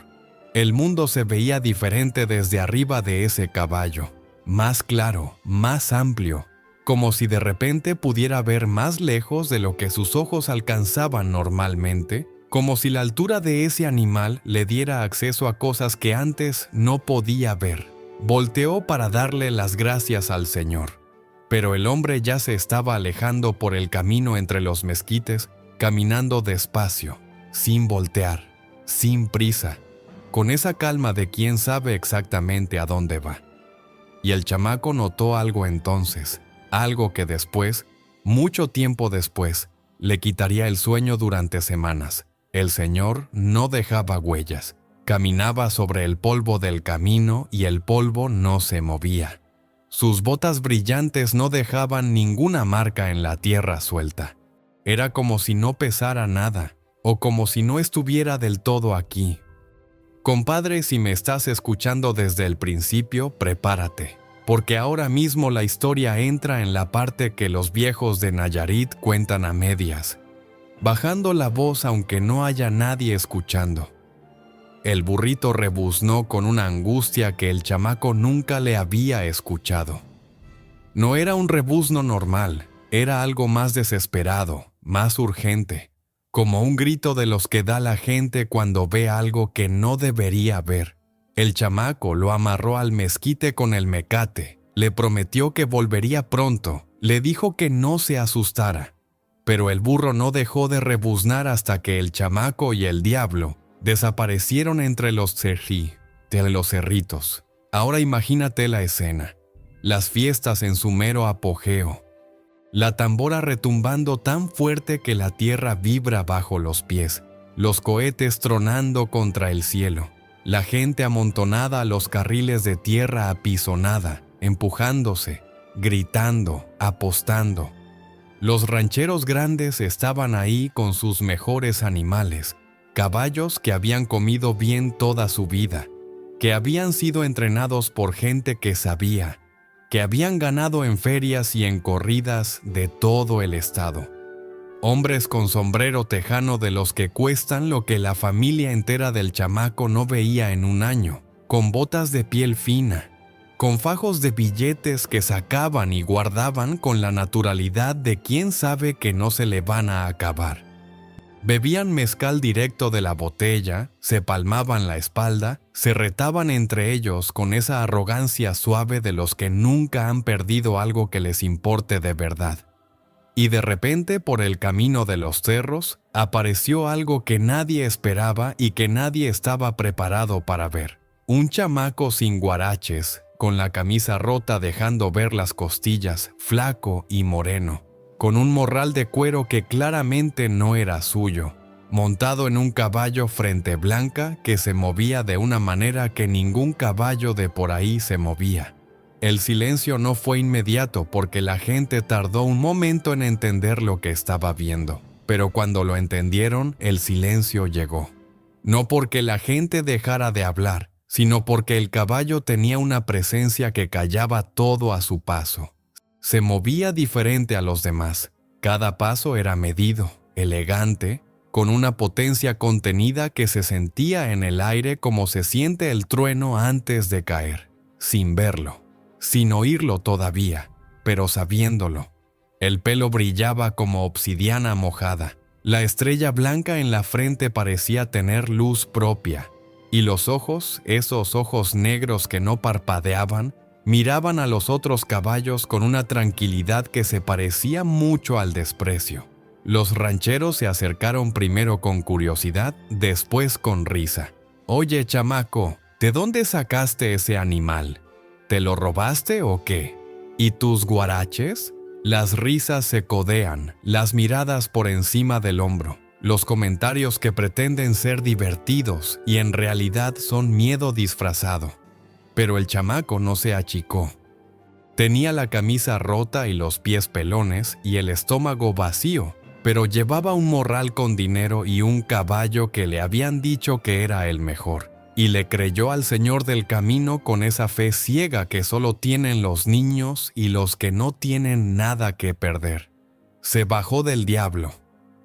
S1: El mundo se veía diferente desde arriba de ese caballo, más claro, más amplio, como si de repente pudiera ver más lejos de lo que sus ojos alcanzaban normalmente, como si la altura de ese animal le diera acceso a cosas que antes no podía ver. Volteó para darle las gracias al Señor. Pero el hombre ya se estaba alejando por el camino entre los mezquites, caminando despacio, sin voltear, sin prisa, con esa calma de quien sabe exactamente a dónde va. Y el chamaco notó algo entonces, algo que después, mucho tiempo después, le quitaría el sueño durante semanas. El Señor no dejaba huellas, caminaba sobre el polvo del camino y el polvo no se movía. Sus botas brillantes no dejaban ninguna marca en la tierra suelta. Era como si no pesara nada, o como si no estuviera del todo aquí. Compadre, si me estás escuchando desde el principio, prepárate, porque ahora mismo la historia entra en la parte que los viejos de Nayarit cuentan a medias, bajando la voz aunque no haya nadie escuchando. El burrito rebuznó con una angustia que el chamaco nunca le había escuchado. No era un rebuzno normal, era algo más desesperado, más urgente, como un grito de los que da la gente cuando ve algo que no debería ver. El chamaco lo amarró al mezquite con el mecate, le prometió que volvería pronto, le dijo que no se asustara. Pero el burro no dejó de rebuznar hasta que el chamaco y el diablo desaparecieron entre los cerritos. Ahora imagínate la escena, las fiestas en su mero apogeo, la tambora retumbando tan fuerte que la tierra vibra bajo los pies, los cohetes tronando contra el cielo, la gente amontonada a los carriles de tierra apisonada, empujándose, gritando, apostando. Los rancheros grandes estaban ahí con sus mejores animales, caballos que habían comido bien toda su vida, que habían sido entrenados por gente que sabía, que habían ganado en ferias y en corridas de todo el estado. Hombres con sombrero tejano de los que cuestan lo que la familia entera del chamaco no veía en un año, con botas de piel fina, con fajos de billetes que sacaban y guardaban con la naturalidad de quien sabe que no se le van a acabar. Bebían mezcal directo de la botella, se palmaban la espalda, se retaban entre ellos con esa arrogancia suave de los que nunca han perdido algo que les importe de verdad. Y de repente, por el camino de los cerros, apareció algo que nadie esperaba y que nadie estaba preparado para ver. Un chamaco sin guaraches, con la camisa rota dejando ver las costillas, flaco y moreno, con un morral de cuero que claramente no era suyo, montado en un caballo frente blanca que se movía de una manera que ningún caballo de por ahí se movía. El silencio no fue inmediato porque la gente tardó un momento en entender lo que estaba viendo, pero cuando lo entendieron, el silencio llegó. No porque la gente dejara de hablar, sino porque el caballo tenía una presencia que callaba todo a su paso. Se movía diferente a los demás. Cada paso era medido, elegante, con una potencia contenida que se sentía en el aire como se siente el trueno antes de caer, sin verlo, sin oírlo todavía, pero sabiéndolo. El pelo brillaba como obsidiana mojada. La estrella blanca en la frente parecía tener luz propia, y los ojos, esos ojos negros que no parpadeaban, miraban a los otros caballos con una tranquilidad que se parecía mucho al desprecio. Los rancheros se acercaron primero con curiosidad, después con risa. «Oye, chamaco, ¿de dónde sacaste ese animal? ¿Te lo robaste o qué? ¿Y tus guaraches?» Las risas se codean, las miradas por encima del hombro, los comentarios que pretenden ser divertidos y en realidad son miedo disfrazado. Pero el chamaco no se achicó. Tenía la camisa rota y los pies pelones y el estómago vacío, pero llevaba un morral con dinero y un caballo que le habían dicho que era el mejor, y le creyó al Señor del camino con esa fe ciega que solo tienen los niños y los que no tienen nada que perder. Se bajó del diablo,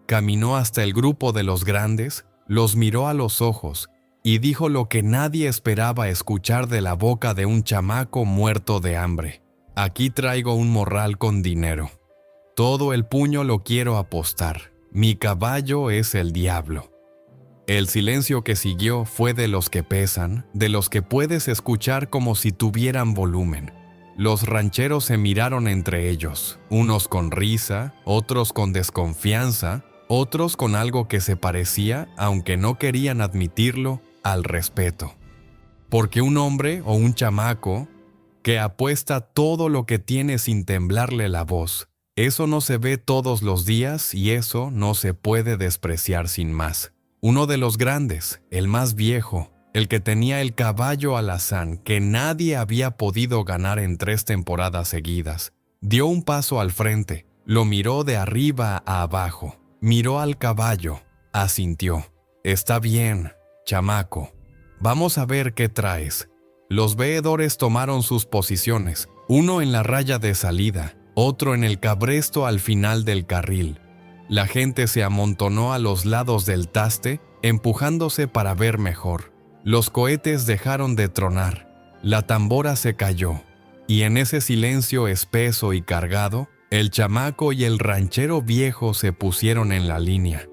S1: caminó hasta el grupo de los grandes, los miró a los ojos y dijo lo que nadie esperaba escuchar de la boca de un chamaco muerto de hambre. Aquí traigo un morral con dinero. Todo el puño lo quiero apostar. Mi caballo es el diablo. El silencio que siguió fue de los que pesan, de los que puedes escuchar como si tuvieran volumen. Los rancheros se miraron entre ellos, unos con risa, otros con desconfianza, otros con algo que se parecía, aunque no querían admitirlo, al respeto. Porque un hombre o un chamaco que apuesta todo lo que tiene sin temblarle la voz, eso no se ve todos los días y eso no se puede despreciar sin más. Uno de los grandes, el más viejo, el que tenía el caballo alazán que nadie había podido ganar en 3 temporadas seguidas, dio un paso al frente, lo miró de arriba a abajo, miró al caballo, asintió. Está bien, chamaco, vamos a ver qué traes. Los veedores tomaron sus posiciones, uno en la raya de salida, otro en el cabresto al final del carril. La gente se amontonó a los lados del taste, empujándose para ver mejor. Los cohetes dejaron de tronar, la tambora se cayó, y en ese silencio espeso y cargado, el chamaco y el ranchero viejo se pusieron en la línea.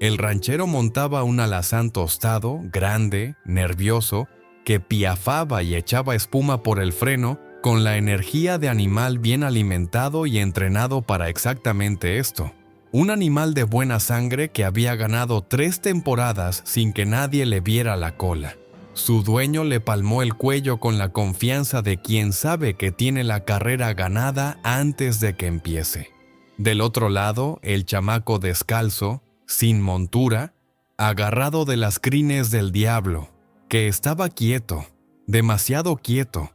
S1: El ranchero montaba un alazán tostado, grande, nervioso, que piafaba y echaba espuma por el freno con la energía de animal bien alimentado y entrenado para exactamente esto. Un animal de buena sangre que había ganado 3 temporadas sin que nadie le viera la cola. Su dueño le palmó el cuello con la confianza de quien sabe que tiene la carrera ganada antes de que empiece. Del otro lado, el chamaco descalzo, sin montura, agarrado de las crines del diablo, que estaba quieto, demasiado quieto,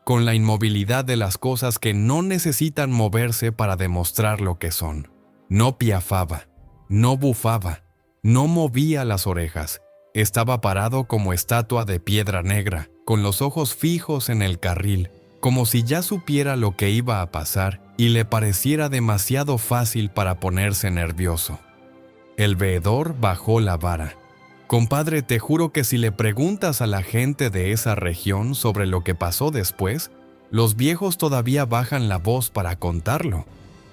S1: con la inmovilidad de las cosas que no necesitan moverse para demostrar lo que son. No piafaba, no bufaba, no movía las orejas. Estaba parado como estatua de piedra negra, con los ojos fijos en el carril, como si ya supiera lo que iba a pasar y le pareciera demasiado fácil para ponerse nervioso. El veedor bajó la vara. Compadre, te juro que si le preguntas a la gente de esa región sobre lo que pasó después, los viejos todavía bajan la voz para contarlo,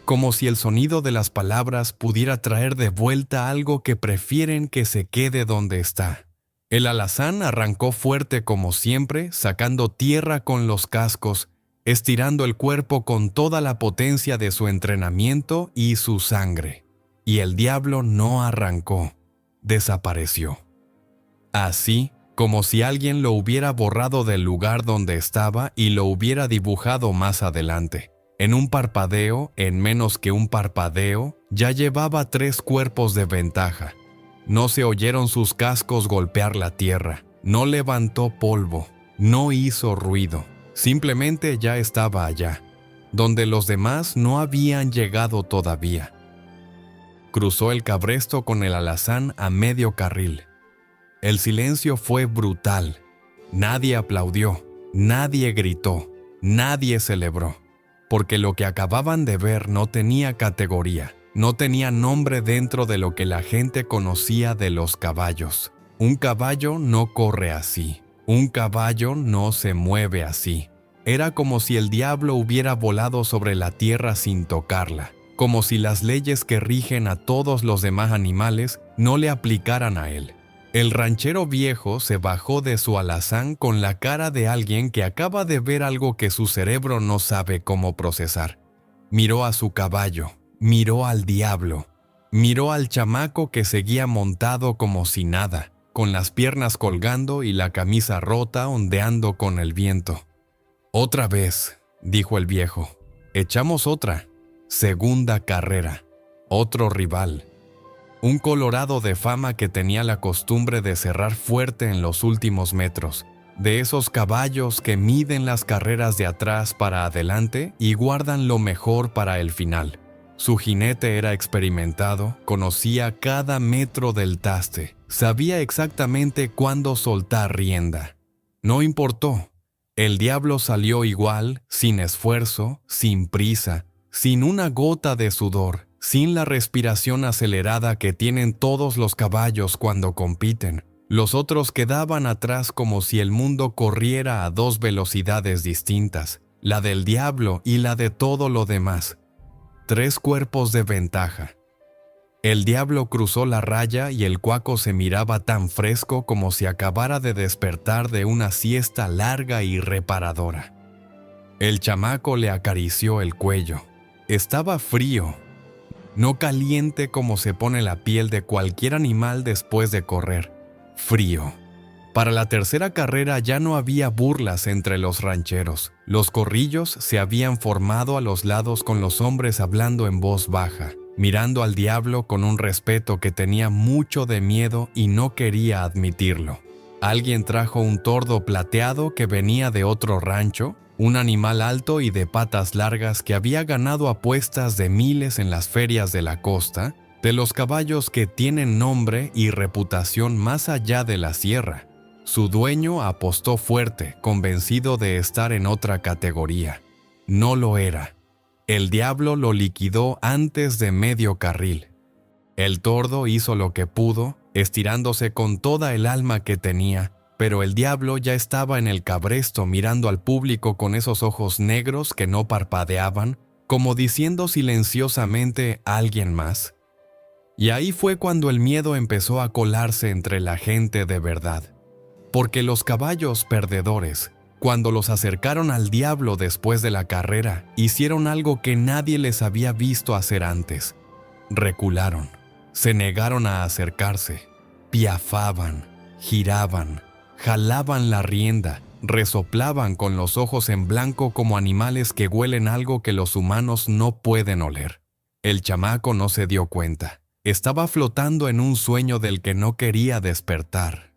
S1: como si el sonido de las palabras pudiera traer de vuelta algo que prefieren que se quede donde está. El alazán arrancó fuerte como siempre, sacando tierra con los cascos, estirando el cuerpo con toda la potencia de su entrenamiento y su sangre. Y el diablo no arrancó, desapareció. Así, como si alguien lo hubiera borrado del lugar donde estaba y lo hubiera dibujado más adelante. En un parpadeo, en menos que un parpadeo, ya llevaba 3 cuerpos de ventaja. No se oyeron sus cascos golpear la tierra, no levantó polvo, no hizo ruido, simplemente ya estaba allá, donde los demás no habían llegado todavía. Cruzó el cabresto con el alazán a medio carril. El silencio fue brutal. Nadie aplaudió, nadie gritó, nadie celebró. Porque lo que acababan de ver no tenía categoría, no tenía nombre dentro de lo que la gente conocía de los caballos. Un caballo no corre así, un caballo no se mueve así. Era como si el diablo hubiera volado sobre la tierra sin tocarla, como si las leyes que rigen a todos los demás animales no le aplicaran a él. El ranchero viejo se bajó de su alazán con la cara de alguien que acaba de ver algo que su cerebro no sabe cómo procesar. Miró a su caballo, miró al diablo, miró al chamaco que seguía montado como si nada, con las piernas colgando y la camisa rota ondeando con el viento. «Otra vez», dijo el viejo, «echamos otra, segunda carrera, otro rival». Un colorado de fama que tenía la costumbre de cerrar fuerte en los últimos metros, de esos caballos que miden las carreras de atrás para adelante y guardan lo mejor para el final. Su jinete era experimentado, conocía cada metro del taste, sabía exactamente cuándo soltar rienda. No importó. El diablo salió igual, sin esfuerzo, sin prisa, sin una gota de sudor, sin la respiración acelerada que tienen todos los caballos cuando compiten. Los otros quedaban atrás como si el mundo corriera a dos velocidades distintas, la del diablo y la de todo lo demás. 3 cuerpos de ventaja. El diablo cruzó la raya y el cuaco se miraba tan fresco como si acabara de despertar de una siesta larga y reparadora. El chamaco le acarició el cuello. Estaba frío, no caliente como se pone la piel de cualquier animal después de correr. Frío. Para la tercera carrera ya no había burlas entre los rancheros. Los corrillos se habían formado a los lados con los hombres hablando en voz baja, mirando al diablo con un respeto que tenía mucho de miedo y no quería admitirlo. Alguien trajo un tordo plateado que venía de otro rancho, un animal alto y de patas largas que había ganado apuestas de miles en las ferias de la costa, de los caballos que tienen nombre y reputación más allá de la sierra. Su dueño apostó fuerte, convencido de estar en otra categoría. No lo era. El diablo lo liquidó antes de medio carril. El tordo hizo lo que pudo, estirándose con toda el alma que tenía, pero el diablo ya estaba en el cabresto mirando al público con esos ojos negros que no parpadeaban, como diciendo silenciosamente ¿alguien más? Y ahí fue cuando el miedo empezó a colarse entre la gente de verdad. Porque los caballos perdedores, cuando los acercaron al diablo después de la carrera, hicieron algo que nadie les había visto hacer antes. Recularon, se negaron a acercarse, piafaban, giraban, jalaban la rienda, resoplaban con los ojos en blanco como animales que huelen algo que los humanos no pueden oler. El chamaco no se dio cuenta. Estaba flotando en un sueño del que no quería despertar.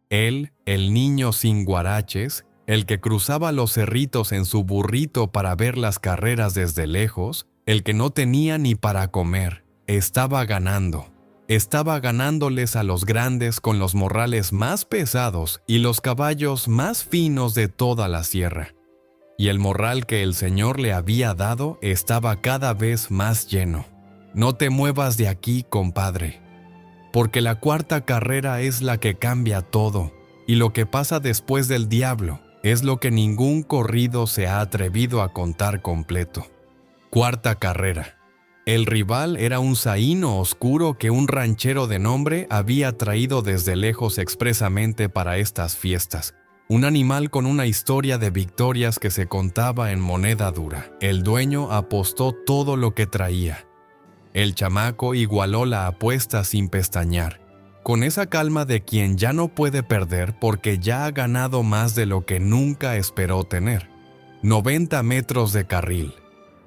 S1: Él, el niño sin guaraches, el que cruzaba los cerritos en su burrito para ver las carreras desde lejos, el que no tenía ni para comer, estaba ganando. Estaba ganándoles a los grandes con los morrales más pesados y los caballos más finos de toda la sierra. Y el morral que el Señor le había dado estaba cada vez más lleno. No te muevas de aquí, compadre, porque la cuarta carrera es la que cambia todo, y lo que pasa después del diablo es lo que ningún corrido se ha atrevido a contar completo. Cuarta carrera. El rival era un zaino oscuro que un ranchero de nombre había traído desde lejos expresamente para estas fiestas. Un animal con una historia de victorias que se contaba en moneda dura. El dueño apostó todo lo que traía. El chamaco igualó la apuesta sin pestañear, con esa calma de quien ya no puede perder porque ya ha ganado más de lo que nunca esperó tener. 90 metros de carril.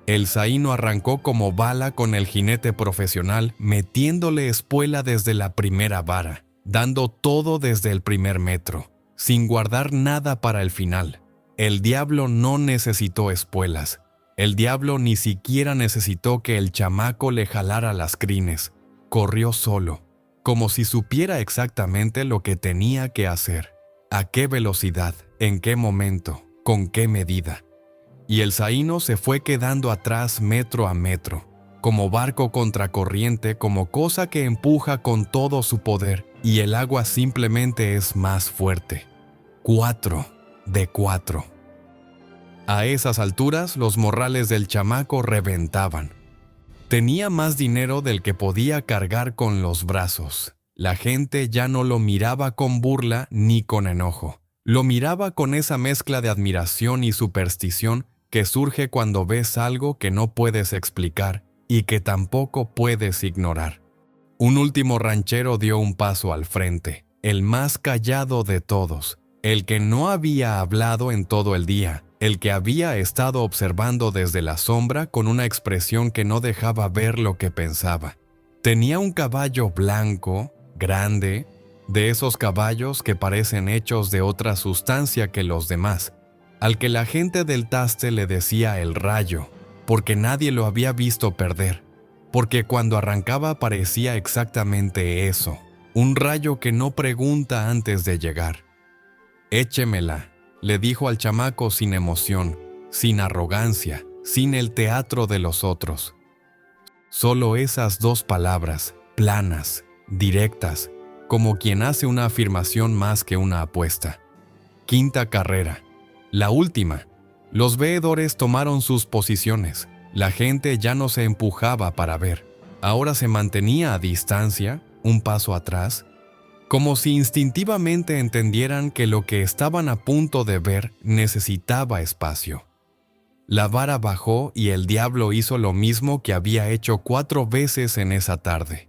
S1: El zaino arrancó como bala con el jinete profesional, metiéndole espuela desde la primera vara, dando todo desde el primer metro, sin guardar nada para el final. El diablo no necesitó espuelas. El diablo ni siquiera necesitó que el chamaco le jalara las crines. Corrió solo, como si supiera exactamente lo que tenía que hacer, a qué velocidad, en qué momento, con qué medida. Y el zaino se fue quedando atrás metro a metro, como barco contracorriente, como cosa que empuja con todo su poder, y el agua simplemente es más fuerte. 4 de 4. A esas alturas, los morrales del chamaco reventaban. Tenía más dinero del que podía cargar con los brazos. La gente ya no lo miraba con burla ni con enojo. Lo miraba con esa mezcla de admiración y superstición que surge cuando ves algo que no puedes explicar y que tampoco puedes ignorar. Un último ranchero dio un paso al frente, el más callado de todos, el que no había hablado en todo el día, el que había estado observando desde la sombra con una expresión que no dejaba ver lo que pensaba. Tenía un caballo blanco, grande, de esos caballos que parecen hechos de otra sustancia que los demás, al que la gente del Taste le decía el Rayo, porque nadie lo había visto perder, porque cuando arrancaba parecía exactamente eso, un rayo que no pregunta antes de llegar. «Échemela», le dijo al chamaco sin emoción, sin arrogancia, sin el teatro de los otros. Solo esas dos palabras, planas, directas, como quien hace una afirmación más que una apuesta. Quinta carrera. La última. Los veedores tomaron sus posiciones. La gente ya no se empujaba para ver. Ahora se mantenía a distancia, un paso atrás, como si instintivamente entendieran que lo que estaban a punto de ver necesitaba espacio. La vara bajó y el diablo hizo lo mismo que había hecho 4 veces en esa tarde.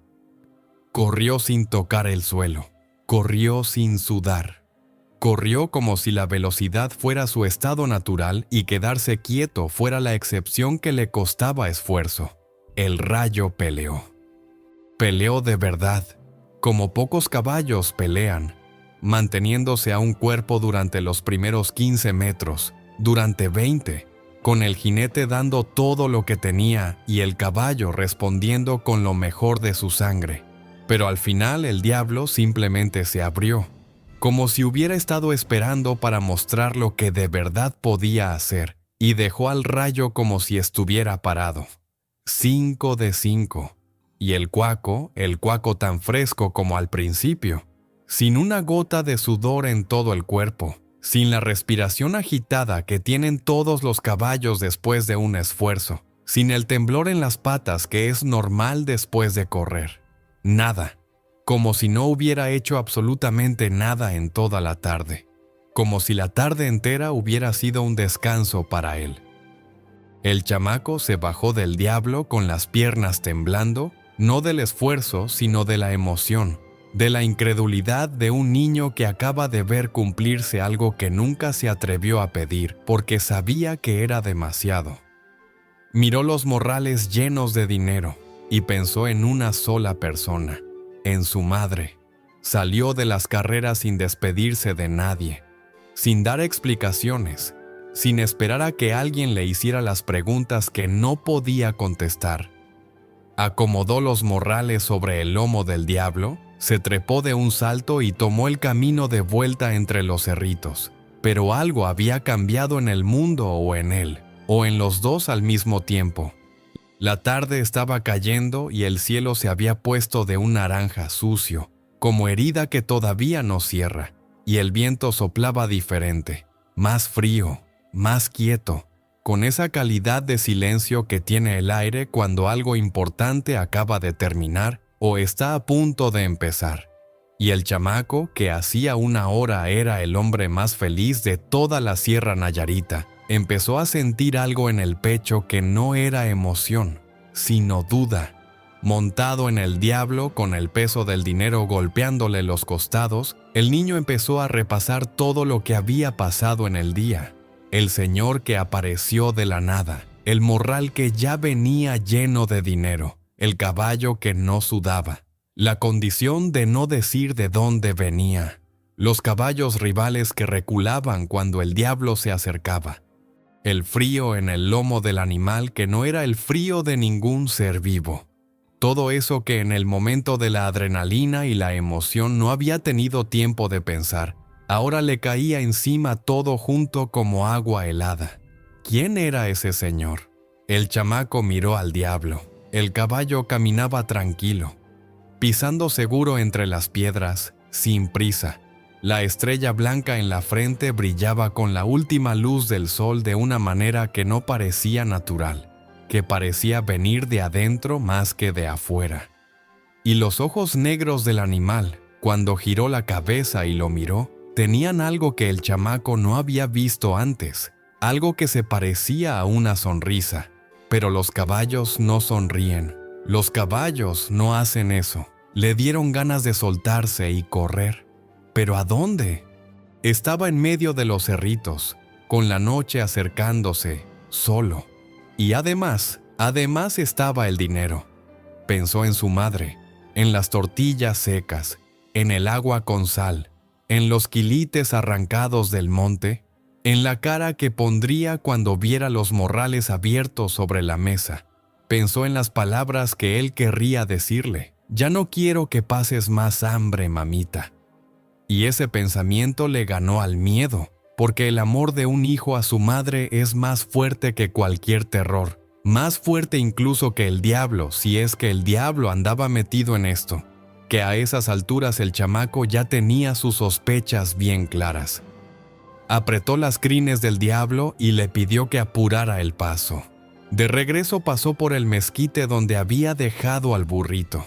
S1: Corrió sin tocar el suelo, corrió sin sudar. Corrió como si la velocidad fuera su estado natural y quedarse quieto fuera la excepción que le costaba esfuerzo. El rayo peleó. Peleó de verdad, como pocos caballos pelean, manteniéndose a un cuerpo durante los primeros 15 metros, durante 20, con el jinete dando todo lo que tenía y el caballo respondiendo con lo mejor de su sangre. Pero al final el diablo simplemente se abrió, como si hubiera estado esperando para mostrar lo que de verdad podía hacer, y dejó al rayo como si estuviera parado. 5 de 5. Y el cuaco tan fresco como al principio, sin una gota de sudor en todo el cuerpo, sin la respiración agitada que tienen todos los caballos después de un esfuerzo, sin el temblor en las patas que es normal después de correr. Nada, como si no hubiera hecho absolutamente nada en toda la tarde, como si la tarde entera hubiera sido un descanso para él. El chamaco se bajó del diablo con las piernas temblando, no del esfuerzo, sino de la emoción, de la incredulidad de un niño que acaba de ver cumplirse algo que nunca se atrevió a pedir porque sabía que era demasiado. Miró los morrales llenos de dinero y pensó en una sola persona, en su madre. Salió de las carreras sin despedirse de nadie, sin dar explicaciones, sin esperar a que alguien le hiciera las preguntas que no podía contestar. Acomodó los morrales sobre el lomo del diablo, se trepó de un salto y tomó el camino de vuelta entre los cerritos. Pero algo había cambiado en el mundo o en él, o en los dos al mismo tiempo. La tarde estaba cayendo y el cielo se había puesto de un naranja sucio, como herida que todavía no cierra, y el viento soplaba diferente, más frío, más quieto, con esa calidad de silencio que tiene el aire cuando algo importante acaba de terminar o está a punto de empezar. Y el chamaco, que hacía una hora era el hombre más feliz de toda la Sierra Nayarita, empezó a sentir algo en el pecho que no era emoción, sino duda. Montado en el diablo, con el peso del dinero golpeándole los costados, el niño empezó a repasar todo lo que había pasado en el día. El señor que apareció de la nada, el morral que ya venía lleno de dinero, el caballo que no sudaba, la condición de no decir de dónde venía, los caballos rivales que reculaban cuando el diablo se acercaba, el frío en el lomo del animal que no era el frío de ningún ser vivo. Todo eso que en el momento de la adrenalina y la emoción no había tenido tiempo de pensar, ahora le caía encima todo junto como agua helada. ¿Quién era ese señor? El chamaco miró al diablo. El caballo caminaba tranquilo, pisando seguro entre las piedras, sin prisa. La estrella blanca en la frente brillaba con la última luz del sol de una manera que no parecía natural, que parecía venir de adentro más que de afuera. Y los ojos negros del animal, cuando giró la cabeza y lo miró, tenían algo que el chamaco no había visto antes, algo que se parecía a una sonrisa. Pero los caballos no sonríen, los caballos no hacen eso. Le dieron ganas de soltarse y correr. ¿Pero a dónde? Estaba en medio de los cerritos, con la noche acercándose, solo. Y además estaba el dinero. Pensó en su madre, en las tortillas secas, en el agua con sal, en los quilites arrancados del monte, en la cara que pondría cuando viera los morrales abiertos sobre la mesa. Pensó en las palabras que él querría decirle. Ya no quiero que pases más hambre, mamita. Y ese pensamiento le ganó al miedo, porque el amor de un hijo a su madre es más fuerte que cualquier terror, más fuerte incluso que el diablo, si es que el diablo andaba metido en esto, que a esas alturas el chamaco ya tenía sus sospechas bien claras. Apretó las crines del diablo y le pidió que apurara el paso. De regreso pasó por el mezquite donde había dejado al burrito.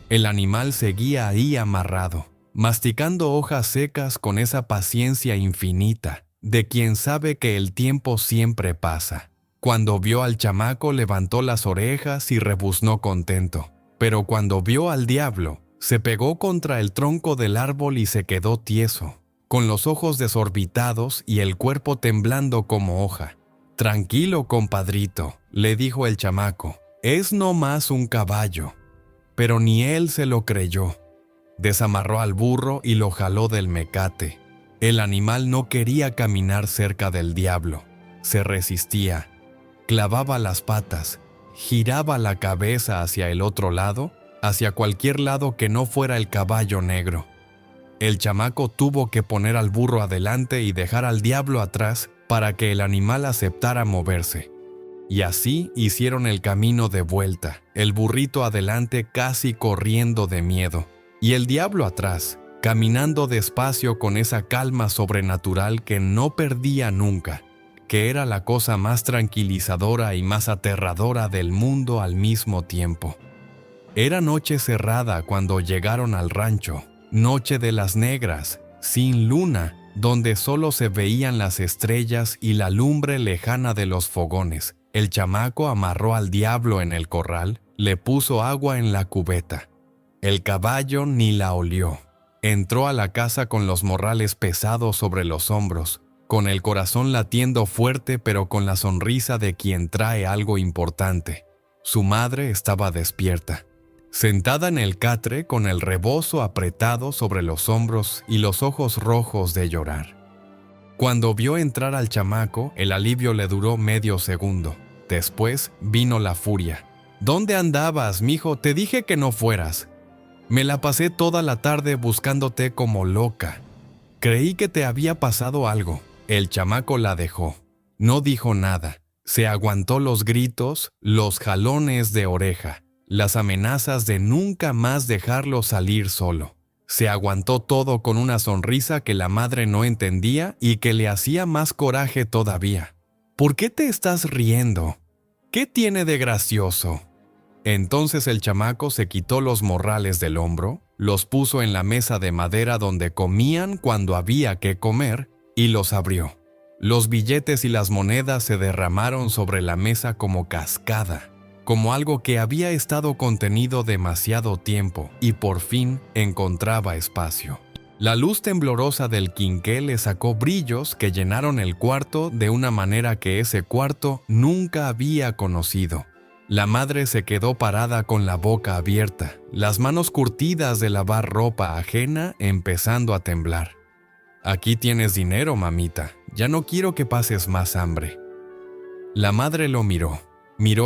S1: El animal seguía ahí amarrado, masticando hojas secas con esa paciencia infinita de quien sabe que el tiempo siempre pasa. Cuando vio al chamaco levantó las orejas y rebuznó contento, pero cuando vio al diablo, se pegó contra el tronco del árbol y se quedó tieso, con los ojos desorbitados y el cuerpo temblando como hoja. «Tranquilo, compadrito», le dijo el chamaco, «es no más un caballo». Pero ni él se lo creyó. Desamarró al burro y lo jaló del mecate. El animal no quería caminar cerca del diablo. Se resistía. Clavaba las patas, giraba la cabeza hacia el otro lado, hacia cualquier lado que no fuera el caballo negro. El chamaco tuvo que poner al burro adelante y dejar al diablo atrás para que el animal aceptara moverse. Y así hicieron el camino de vuelta, el burrito adelante casi corriendo de miedo, y el diablo atrás, caminando despacio con esa calma sobrenatural que no perdía nunca, que era la cosa más tranquilizadora y más aterradora del mundo al mismo tiempo. Era noche cerrada cuando llegaron al rancho, noche de las negras, sin luna, donde solo se veían las estrellas y la lumbre lejana de los fogones. El chamaco amarró al diablo en el corral, le puso agua en la cubeta. El caballo ni la olió. Entró a la casa con los morrales pesados sobre los hombros, con el corazón latiendo fuerte pero con la sonrisa de quien trae algo importante. Su madre estaba despierta, sentada en el catre con el rebozo apretado sobre los hombros y los ojos rojos de llorar. Cuando vio entrar al chamaco, el alivio le duró medio segundo. Después vino la furia. «¿Dónde andabas, mijo? Te dije que no fueras. Me la pasé toda la tarde buscándote como loca. Creí que te había pasado algo». El chamaco la dejó. No dijo nada. Se aguantó los gritos, los jalones de oreja, las amenazas de nunca más dejarlo salir solo. Se aguantó todo con una sonrisa que la madre no entendía y que le hacía más coraje todavía. «¿Por qué te estás riendo? ¿Qué tiene de gracioso?». Entonces el chamaco se quitó los morrales del hombro, los puso en la mesa de madera donde comían cuando había que comer y los abrió. Los billetes y las monedas se derramaron sobre la mesa como cascada, como algo que había estado contenido demasiado tiempo y por fin encontraba espacio. La luz temblorosa del quinqué le sacó brillos que llenaron el cuarto de una manera que ese cuarto nunca había conocido. La madre se quedó parada con la boca abierta, las manos curtidas de lavar ropa ajena empezando a temblar. «Aquí tienes dinero, mamita. Ya no quiero que pases más hambre». La madre lo miró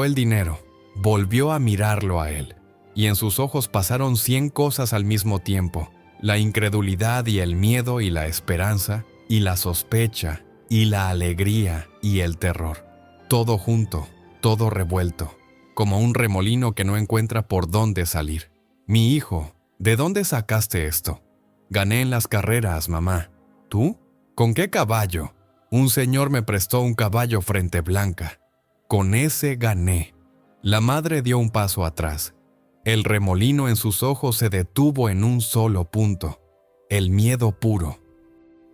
S1: el dinero, volvió a mirarlo a él, y en sus ojos pasaron 100 cosas al mismo tiempo. La incredulidad y el miedo y la esperanza y la sospecha y la alegría y el terror. Todo junto, todo revuelto, como un remolino que no encuentra por dónde salir. «Mi hijo, ¿de dónde sacaste esto?» «Gané en las carreras, mamá». «¿Tú? ¿Con qué caballo?» «Un señor me prestó un caballo frente blanca. Con ese gané». La madre dio un paso atrás. El remolino en sus ojos se detuvo en un solo punto: el miedo puro.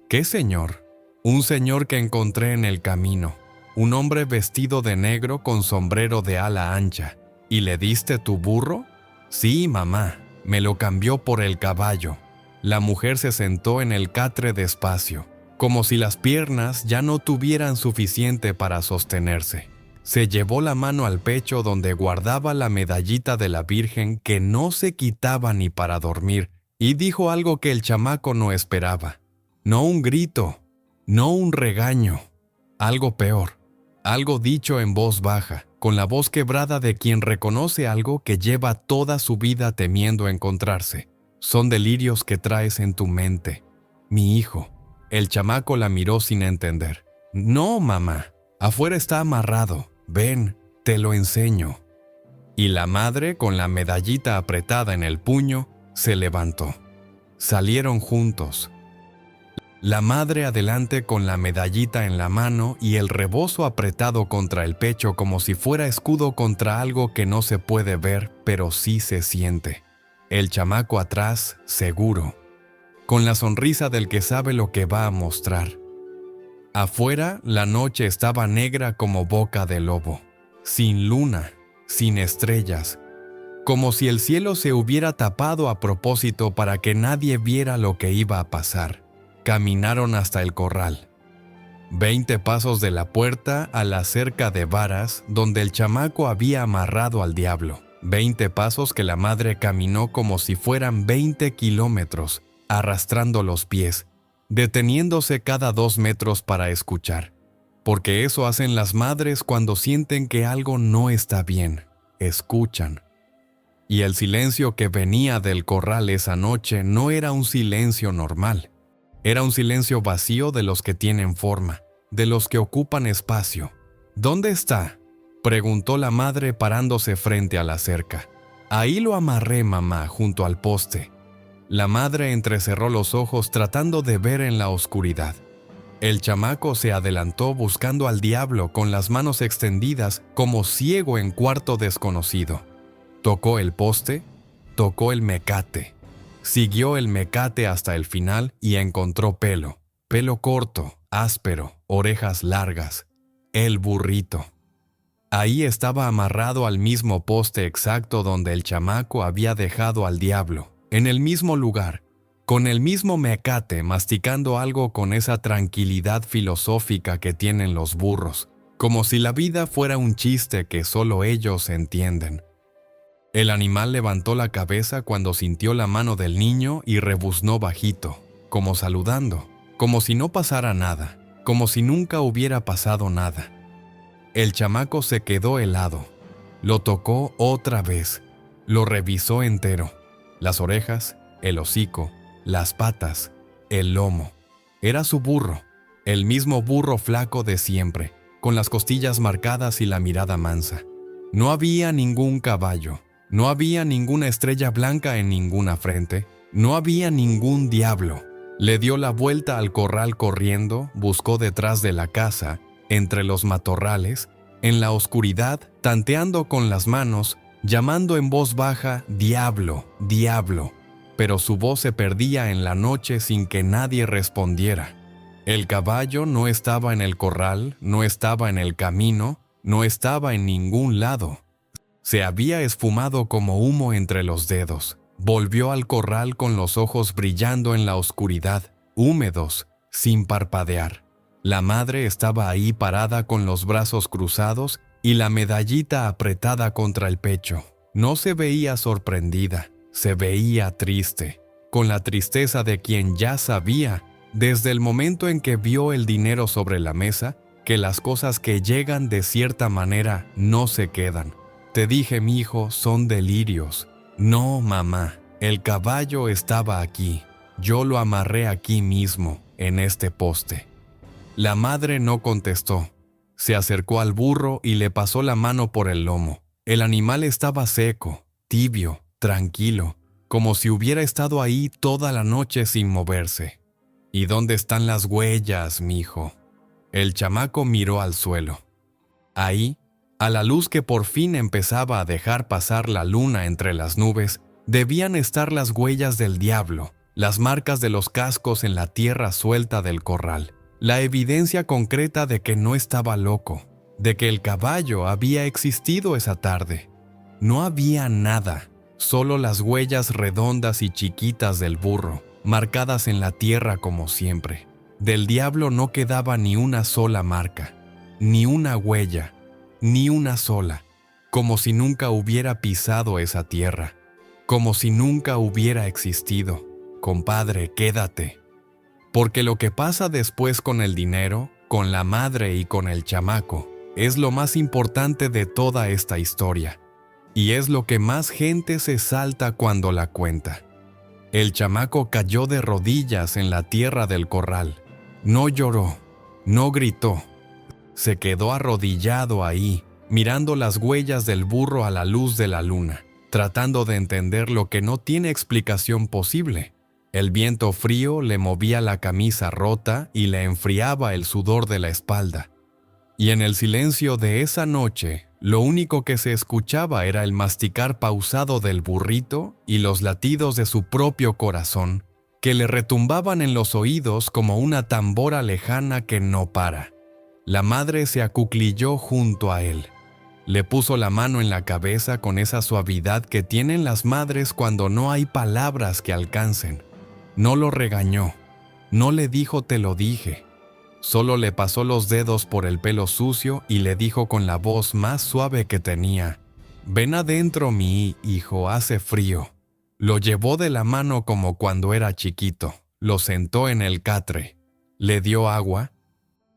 S1: «¿Qué señor?» «Un señor que encontré en el camino, un hombre vestido de negro con sombrero de ala ancha». «¿Y le diste tu burro?» «Sí, mamá, me lo cambió por el caballo». La mujer se sentó en el catre despacio, como si las piernas ya no tuvieran suficiente para sostenerse. Se llevó la mano al pecho donde guardaba la medallita de la Virgen que no se quitaba ni para dormir, y dijo algo que el chamaco no esperaba. No un grito, no un regaño, algo peor, algo dicho en voz baja, con la voz quebrada de quien reconoce algo que lleva toda su vida temiendo encontrarse. «Son delirios que traes en tu mente, mi hijo». El chamaco la miró sin entender. «No, mamá, afuera está amarrado. Ven, te lo enseño. Y la madre, con la medallita apretada en el puño, se levantó. Salieron juntos. La madre adelante con la medallita en la mano y el rebozo apretado contra el pecho como si fuera escudo contra algo que no se puede ver, pero sí se siente. El chamaco atrás, seguro, con la sonrisa del que sabe lo que va a mostrar. Afuera, la noche estaba negra como boca de lobo, sin luna, sin estrellas, como si el cielo se hubiera tapado a propósito para que nadie viera lo que iba a pasar. Caminaron hasta el corral. 20 pasos de la puerta a la cerca de varas donde el chamaco había amarrado al diablo. 20 pasos que la madre caminó como si fueran 20 kilómetros, arrastrando los pies, deteniéndose cada 2 metros para escuchar. Porque eso hacen las madres cuando sienten que algo no está bien. Escuchan. Y el silencio que venía del corral esa noche no era un silencio normal. Era un silencio vacío de los que tienen forma, de los que ocupan espacio. ¿Dónde está?, preguntó la madre parándose frente a la cerca. Ahí lo amarré, mamá, junto al poste. La madre entrecerró los ojos tratando de ver en la oscuridad. El chamaco se adelantó buscando al diablo con las manos extendidas como ciego en cuarto desconocido. Tocó el poste, tocó el mecate. Siguió el mecate hasta el final y encontró pelo. Pelo corto, áspero, orejas largas. El burrito. Ahí estaba amarrado al mismo poste exacto donde el chamaco había dejado al diablo, en el mismo lugar, con el mismo mecate, masticando algo con esa tranquilidad filosófica que tienen los burros, como si la vida fuera un chiste que solo ellos entienden. El animal levantó la cabeza cuando sintió la mano del niño y rebuznó bajito, como saludando, como si no pasara nada, como si nunca hubiera pasado nada. El chamaco se quedó helado. Lo tocó otra vez. Lo revisó entero. Las orejas, el hocico, las patas, el lomo. Era su burro, el mismo burro flaco de siempre, con las costillas marcadas y la mirada mansa. No había ningún caballo. No había ninguna estrella blanca en ninguna frente. No había ningún diablo. Le dio la vuelta al corral corriendo, buscó detrás de la casa, entre los matorrales, en la oscuridad, tanteando con las manos, llamando en voz baja, «Diablo, diablo», pero su voz se perdía en la noche sin que nadie respondiera. El caballo no estaba en el corral, no estaba en el camino, no estaba en ningún lado. Se había esfumado como humo entre los dedos. Volvió al corral con los ojos brillando en la oscuridad, húmedos, sin parpadear. La madre estaba ahí parada con los brazos cruzados y la medallita apretada contra el pecho. No se veía sorprendida, se veía triste, con la tristeza de quien ya sabía, desde el momento en que vio el dinero sobre la mesa, que las cosas que llegan de cierta manera no se quedan. Te dije, mi hijo, son delirios. No, mamá, el caballo estaba aquí. Yo lo amarré aquí mismo, en este poste. La madre no contestó. Se acercó al burro y le pasó la mano por el lomo. El animal estaba seco, tibio, tranquilo, como si hubiera estado ahí toda la noche sin moverse. ¿Y dónde están las huellas, mijo? El chamaco miró al suelo. Ahí, a la luz que por fin empezaba a dejar pasar la luna entre las nubes, debían estar las huellas del diablo, las marcas de los cascos en la tierra suelta del corral, la evidencia concreta de que no estaba loco, de que el caballo había existido esa tarde. No había nada, solo las huellas redondas y chiquitas del burro, marcadas en la tierra como siempre. Del diablo no quedaba ni una sola marca, ni una huella, ni una sola, como si nunca hubiera pisado esa tierra, como si nunca hubiera existido. Compadre, quédate. Porque lo que pasa después con el dinero, con la madre y con el chamaco, es lo más importante de toda esta historia. Y es lo que más gente se salta cuando la cuenta. El chamaco cayó de rodillas en la tierra del corral. No lloró, no gritó. Se quedó arrodillado ahí, mirando las huellas del burro a la luz de la luna, tratando de entender lo que no tiene explicación posible. El viento frío le movía la camisa rota y le enfriaba el sudor de la espalda. Y en el silencio de esa noche, lo único que se escuchaba era el masticar pausado del burrito y los latidos de su propio corazón, que le retumbaban en los oídos como una tambora lejana que no para. La madre se acuclilló junto a él. Le puso la mano en la cabeza con esa suavidad que tienen las madres cuando no hay palabras que alcancen. No lo regañó, no le dijo te lo dije. Solo le pasó los dedos por el pelo sucio y le dijo con la voz más suave que tenía: «Ven adentro, mi hijo, hace frío». Lo llevó de la mano como cuando era chiquito, lo sentó en el catre, le dio agua,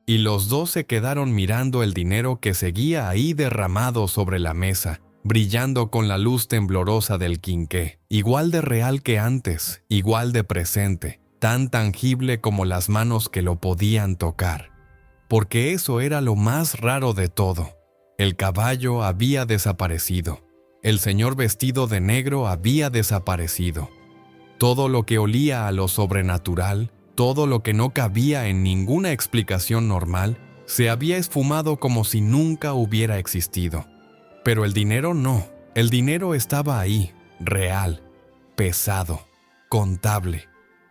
S1: y los dos se quedaron mirando el dinero que seguía ahí derramado sobre la mesa, brillando con la luz temblorosa del quinqué, igual de real que antes, igual de presente, tan tangible como las manos que lo podían tocar. Porque eso era lo más raro de todo. El caballo había desaparecido. El señor vestido de negro había desaparecido. Todo lo que olía a lo sobrenatural, todo lo que no cabía en ninguna explicación normal, se había esfumado como si nunca hubiera existido. Pero el dinero no. El dinero estaba ahí, real, pesado, contable.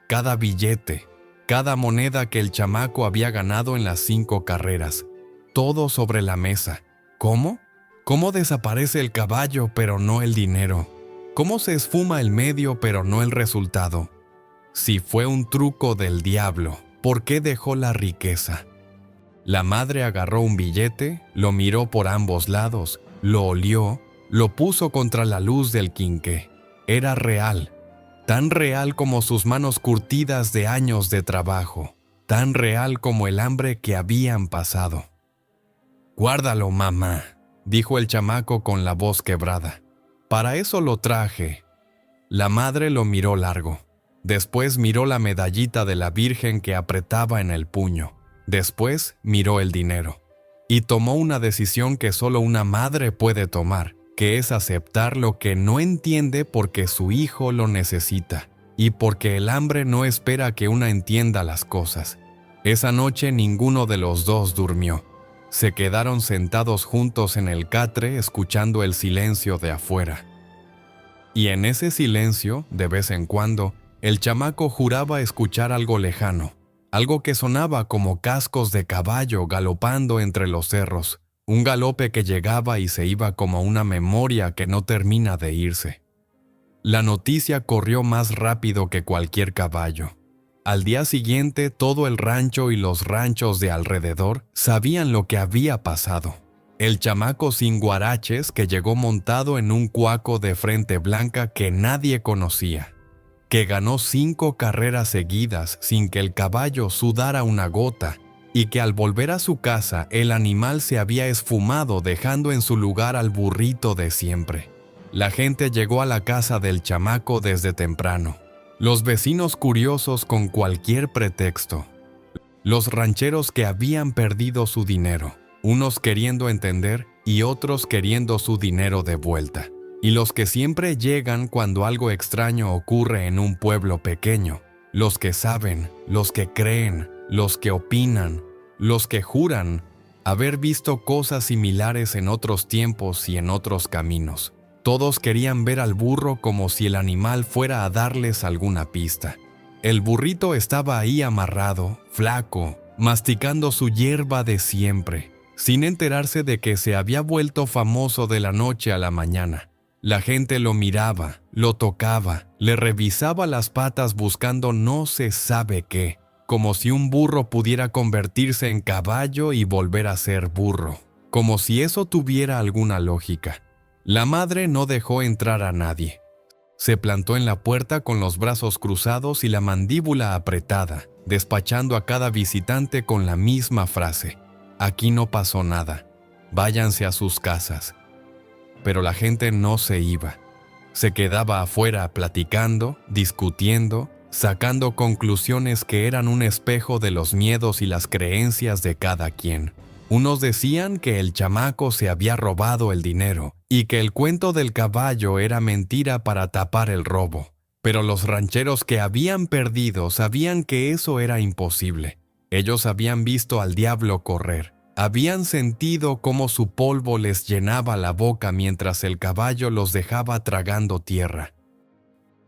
S1: Cada billete, cada moneda que el chamaco había ganado en las 5 carreras, todo sobre la mesa. ¿Cómo? ¿Cómo desaparece el caballo pero no el dinero? ¿Cómo se esfuma el medio pero no el resultado? Si fue un truco del diablo, ¿por qué dejó la riqueza? La madre agarró un billete, lo miró por ambos lados, lo olió, lo puso contra la luz del quinqué. Era real, tan real como sus manos curtidas de años de trabajo, tan real como el hambre que habían pasado. «Guárdalo, mamá», dijo el chamaco con la voz quebrada. «Para eso lo traje». La madre lo miró largo. Después miró la medallita de la Virgen que apretaba en el puño. Después miró el dinero. Y tomó una decisión que solo una madre puede tomar, que es aceptar lo que no entiende porque su hijo lo necesita, y porque el hambre no espera que una entienda las cosas. Esa noche ninguno de los dos durmió. Se quedaron sentados juntos en el catre escuchando el silencio de afuera. Y en ese silencio, de vez en cuando, el chamaco juraba escuchar algo lejano, algo que sonaba como cascos de caballo galopando entre los cerros, un galope que llegaba y se iba como una memoria que no termina de irse. La noticia corrió más rápido que cualquier caballo. Al día siguiente, todo el rancho y los ranchos de alrededor sabían lo que había pasado. El chamaco sin guaraches que llegó montado en un cuaco de frente blanca que nadie conocía, que ganó 5 carreras seguidas sin que el caballo sudara una gota, y que al volver a su casa el animal se había esfumado dejando en su lugar al burrito de siempre. La gente llegó a la casa del chamaco desde temprano. Los vecinos curiosos con cualquier pretexto. Los rancheros que habían perdido su dinero, unos queriendo entender y otros queriendo su dinero de vuelta. Y los que siempre llegan cuando algo extraño ocurre en un pueblo pequeño. Los que saben, los que creen, los que opinan, los que juran haber visto cosas similares en otros tiempos y en otros caminos. Todos querían ver al burro como si el animal fuera a darles alguna pista. El burrito estaba ahí amarrado, flaco, masticando su hierba de siempre, sin enterarse de que se había vuelto famoso de la noche a la mañana. La gente lo miraba, lo tocaba, le revisaba las patas buscando no se sabe qué, como si un burro pudiera convertirse en caballo y volver a ser burro, como si eso tuviera alguna lógica. La madre no dejó entrar a nadie. Se plantó en la puerta con los brazos cruzados y la mandíbula apretada, despachando a cada visitante con la misma frase: «Aquí no pasó nada, váyanse a sus casas». Pero la gente no se iba. Se quedaba afuera platicando, discutiendo, sacando conclusiones que eran un espejo de los miedos y las creencias de cada quien. Unos decían que el chamaco se había robado el dinero y que el cuento del caballo era mentira para tapar el robo. Pero los rancheros que habían perdido sabían que eso era imposible. Ellos habían visto al diablo correr. Habían sentido cómo su polvo les llenaba la boca mientras el caballo los dejaba tragando tierra.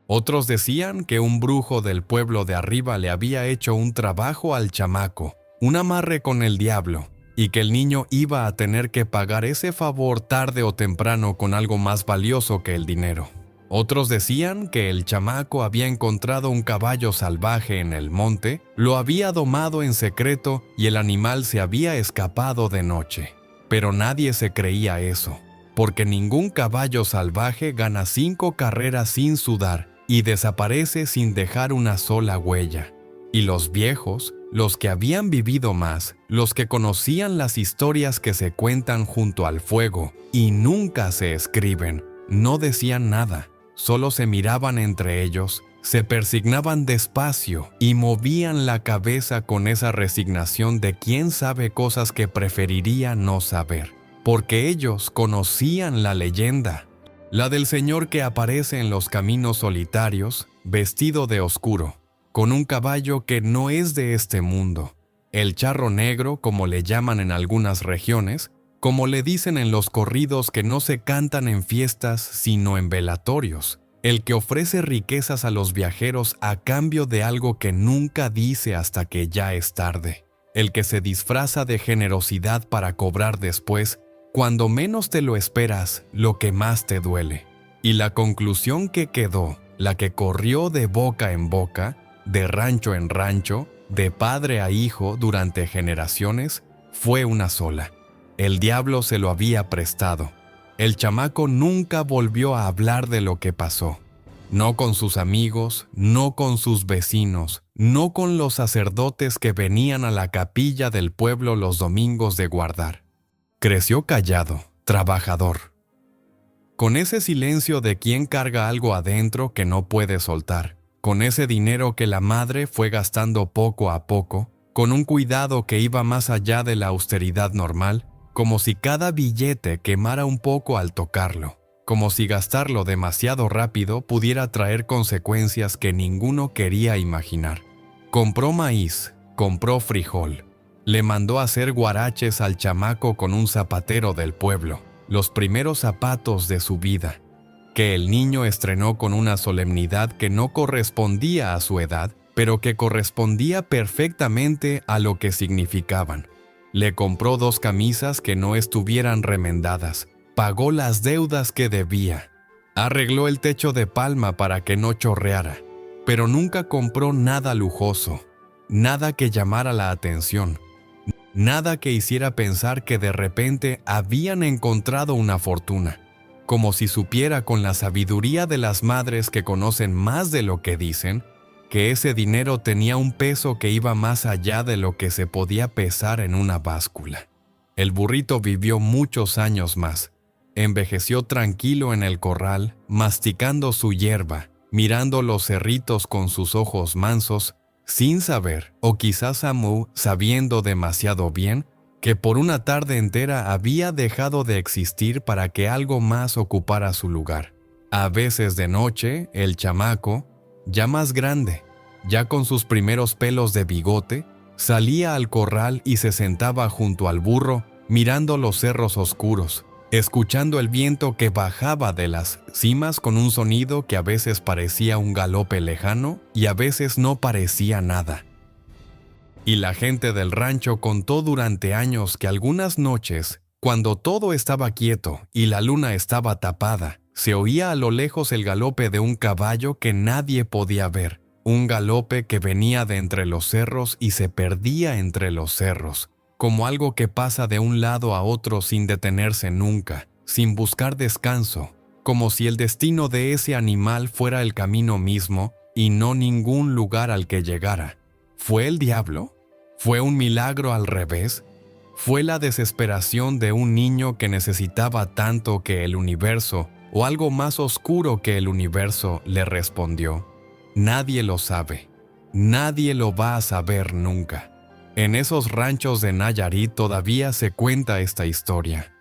S1: Otros decían que un brujo del pueblo de arriba le había hecho un trabajo al chamaco, un amarre con el diablo, y que el niño iba a tener que pagar ese favor tarde o temprano con algo más valioso que el dinero. Otros decían que el chamaco había encontrado un caballo salvaje en el monte, lo había domado en secreto y el animal se había escapado de noche. Pero nadie se creía eso, porque ningún caballo salvaje gana 5 carreras sin sudar y desaparece sin dejar una sola huella. Y los viejos, los que habían vivido más, los que conocían las historias que se cuentan junto al fuego y nunca se escriben, no decían nada. Solo se miraban entre ellos, se persignaban despacio y movían la cabeza con esa resignación de quien sabe cosas que preferiría no saber, porque ellos conocían la leyenda, la del señor que aparece en los caminos solitarios, vestido de oscuro, con un caballo que no es de este mundo, el charro negro, como le llaman en algunas regiones, como le dicen en los corridos que no se cantan en fiestas sino en velatorios, el que ofrece riquezas a los viajeros a cambio de algo que nunca dice hasta que ya es tarde, el que se disfraza de generosidad para cobrar después, cuando menos te lo esperas, lo que más te duele. Y la conclusión que quedó, la que corrió de boca en boca, de rancho en rancho, de padre a hijo durante generaciones, fue una sola. El diablo se lo había prestado. El chamaco nunca volvió a hablar de lo que pasó. No con sus amigos, no con sus vecinos, no con los sacerdotes que venían a la capilla del pueblo los domingos de guardar. Creció callado, trabajador. Con ese silencio de quien carga algo adentro que no puede soltar, con ese dinero que la madre fue gastando poco a poco, con un cuidado que iba más allá de la austeridad normal, como si cada billete quemara un poco al tocarlo, como si gastarlo demasiado rápido pudiera traer consecuencias que ninguno quería imaginar. Compró maíz, compró frijol, le mandó hacer guaraches al chamaco con un zapatero del pueblo, los primeros zapatos de su vida, que el niño estrenó con una solemnidad que no correspondía a su edad, pero que correspondía perfectamente a lo que significaban. Le compró 2 camisas que no estuvieran remendadas, pagó las deudas que debía, arregló el techo de palma para que no chorreara, pero nunca compró nada lujoso, nada que llamara la atención, nada que hiciera pensar que de repente habían encontrado una fortuna, como si supiera con la sabiduría de las madres que conocen más de lo que dicen, que ese dinero tenía un peso que iba más allá de lo que se podía pesar en una báscula. El burrito vivió muchos años más. Envejeció tranquilo en el corral, masticando su hierba, mirando los cerritos con sus ojos mansos, sin saber, o quizás Amu sabiendo demasiado bien, que por una tarde entera había dejado de existir para que algo más ocupara su lugar. A veces de noche, el chamaco, ya más grande, ya con sus primeros pelos de bigote, salía al corral y se sentaba junto al burro, mirando los cerros oscuros, escuchando el viento que bajaba de las cimas con un sonido que a veces parecía un galope lejano y a veces no parecía nada. Y la gente del rancho contó durante años que algunas noches, cuando todo estaba quieto y la luna estaba tapada, se oía a lo lejos el galope de un caballo que nadie podía ver, un galope que venía de entre los cerros y se perdía entre los cerros, como algo que pasa de un lado a otro sin detenerse nunca, sin buscar descanso, como si el destino de ese animal fuera el camino mismo y no ningún lugar al que llegara. ¿Fue el diablo? ¿Fue un milagro al revés? ¿Fue la desesperación de un niño que necesitaba tanto que el universo, o algo más oscuro que el universo, le respondió? Nadie lo sabe. Nadie lo va a saber nunca. En esos ranchos de Nayarit todavía se cuenta esta historia.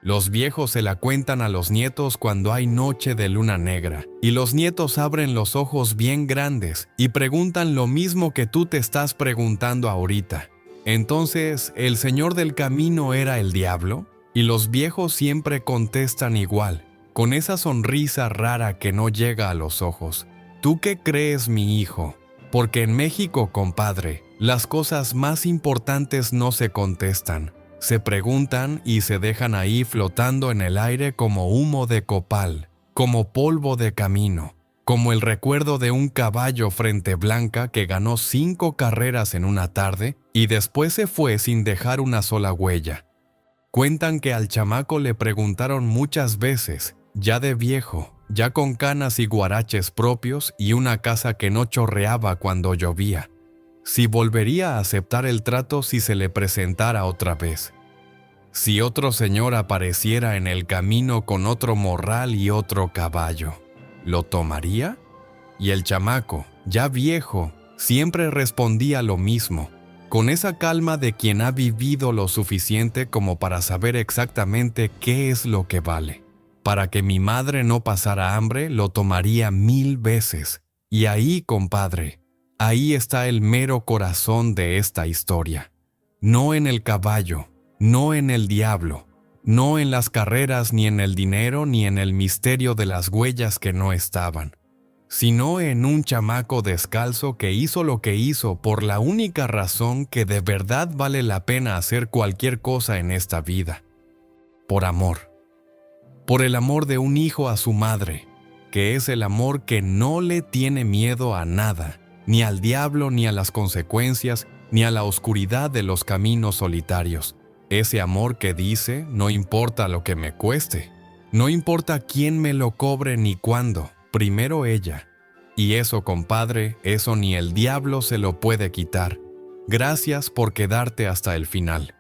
S1: Los viejos se la cuentan a los nietos cuando hay noche de luna negra, y los nietos abren los ojos bien grandes y preguntan lo mismo que tú te estás preguntando ahorita. Entonces, ¿el señor del camino era el diablo? Y los viejos siempre contestan igual, con esa sonrisa rara que no llega a los ojos. ¿Tú qué crees, mi hijo? Porque en México, compadre, las cosas más importantes no se contestan. Se preguntan y se dejan ahí flotando en el aire como humo de copal, como polvo de camino, como el recuerdo de un caballo frente blanca que ganó 5 carreras en una tarde y después se fue sin dejar una sola huella. Cuentan que al chamaco le preguntaron muchas veces, ya de viejo, ya con canas y guaraches propios y una casa que no chorreaba cuando llovía, si volvería a aceptar el trato si se le presentara otra vez. Si otro señor apareciera en el camino con otro morral y otro caballo, ¿lo tomaría? Y el chamaco, ya viejo, siempre respondía lo mismo, con esa calma de quien ha vivido lo suficiente como para saber exactamente qué es lo que vale. Para que mi madre no pasara hambre, lo tomaría 1000 veces. Y ahí, compadre, ahí está el mero corazón de esta historia. No en el caballo, no en el diablo, no en las carreras, ni en el dinero, ni en el misterio de las huellas que no estaban, sino en un chamaco descalzo que hizo lo que hizo por la única razón que de verdad vale la pena hacer cualquier cosa en esta vida. Por amor. Por el amor de un hijo a su madre, que es el amor que no le tiene miedo a nada, ni al diablo, ni a las consecuencias, ni a la oscuridad de los caminos solitarios. Ese amor que dice, no importa lo que me cueste, no importa quién me lo cobre ni cuándo, primero ella. Y eso, compadre, eso ni el diablo se lo puede quitar. Gracias por quedarte hasta el final.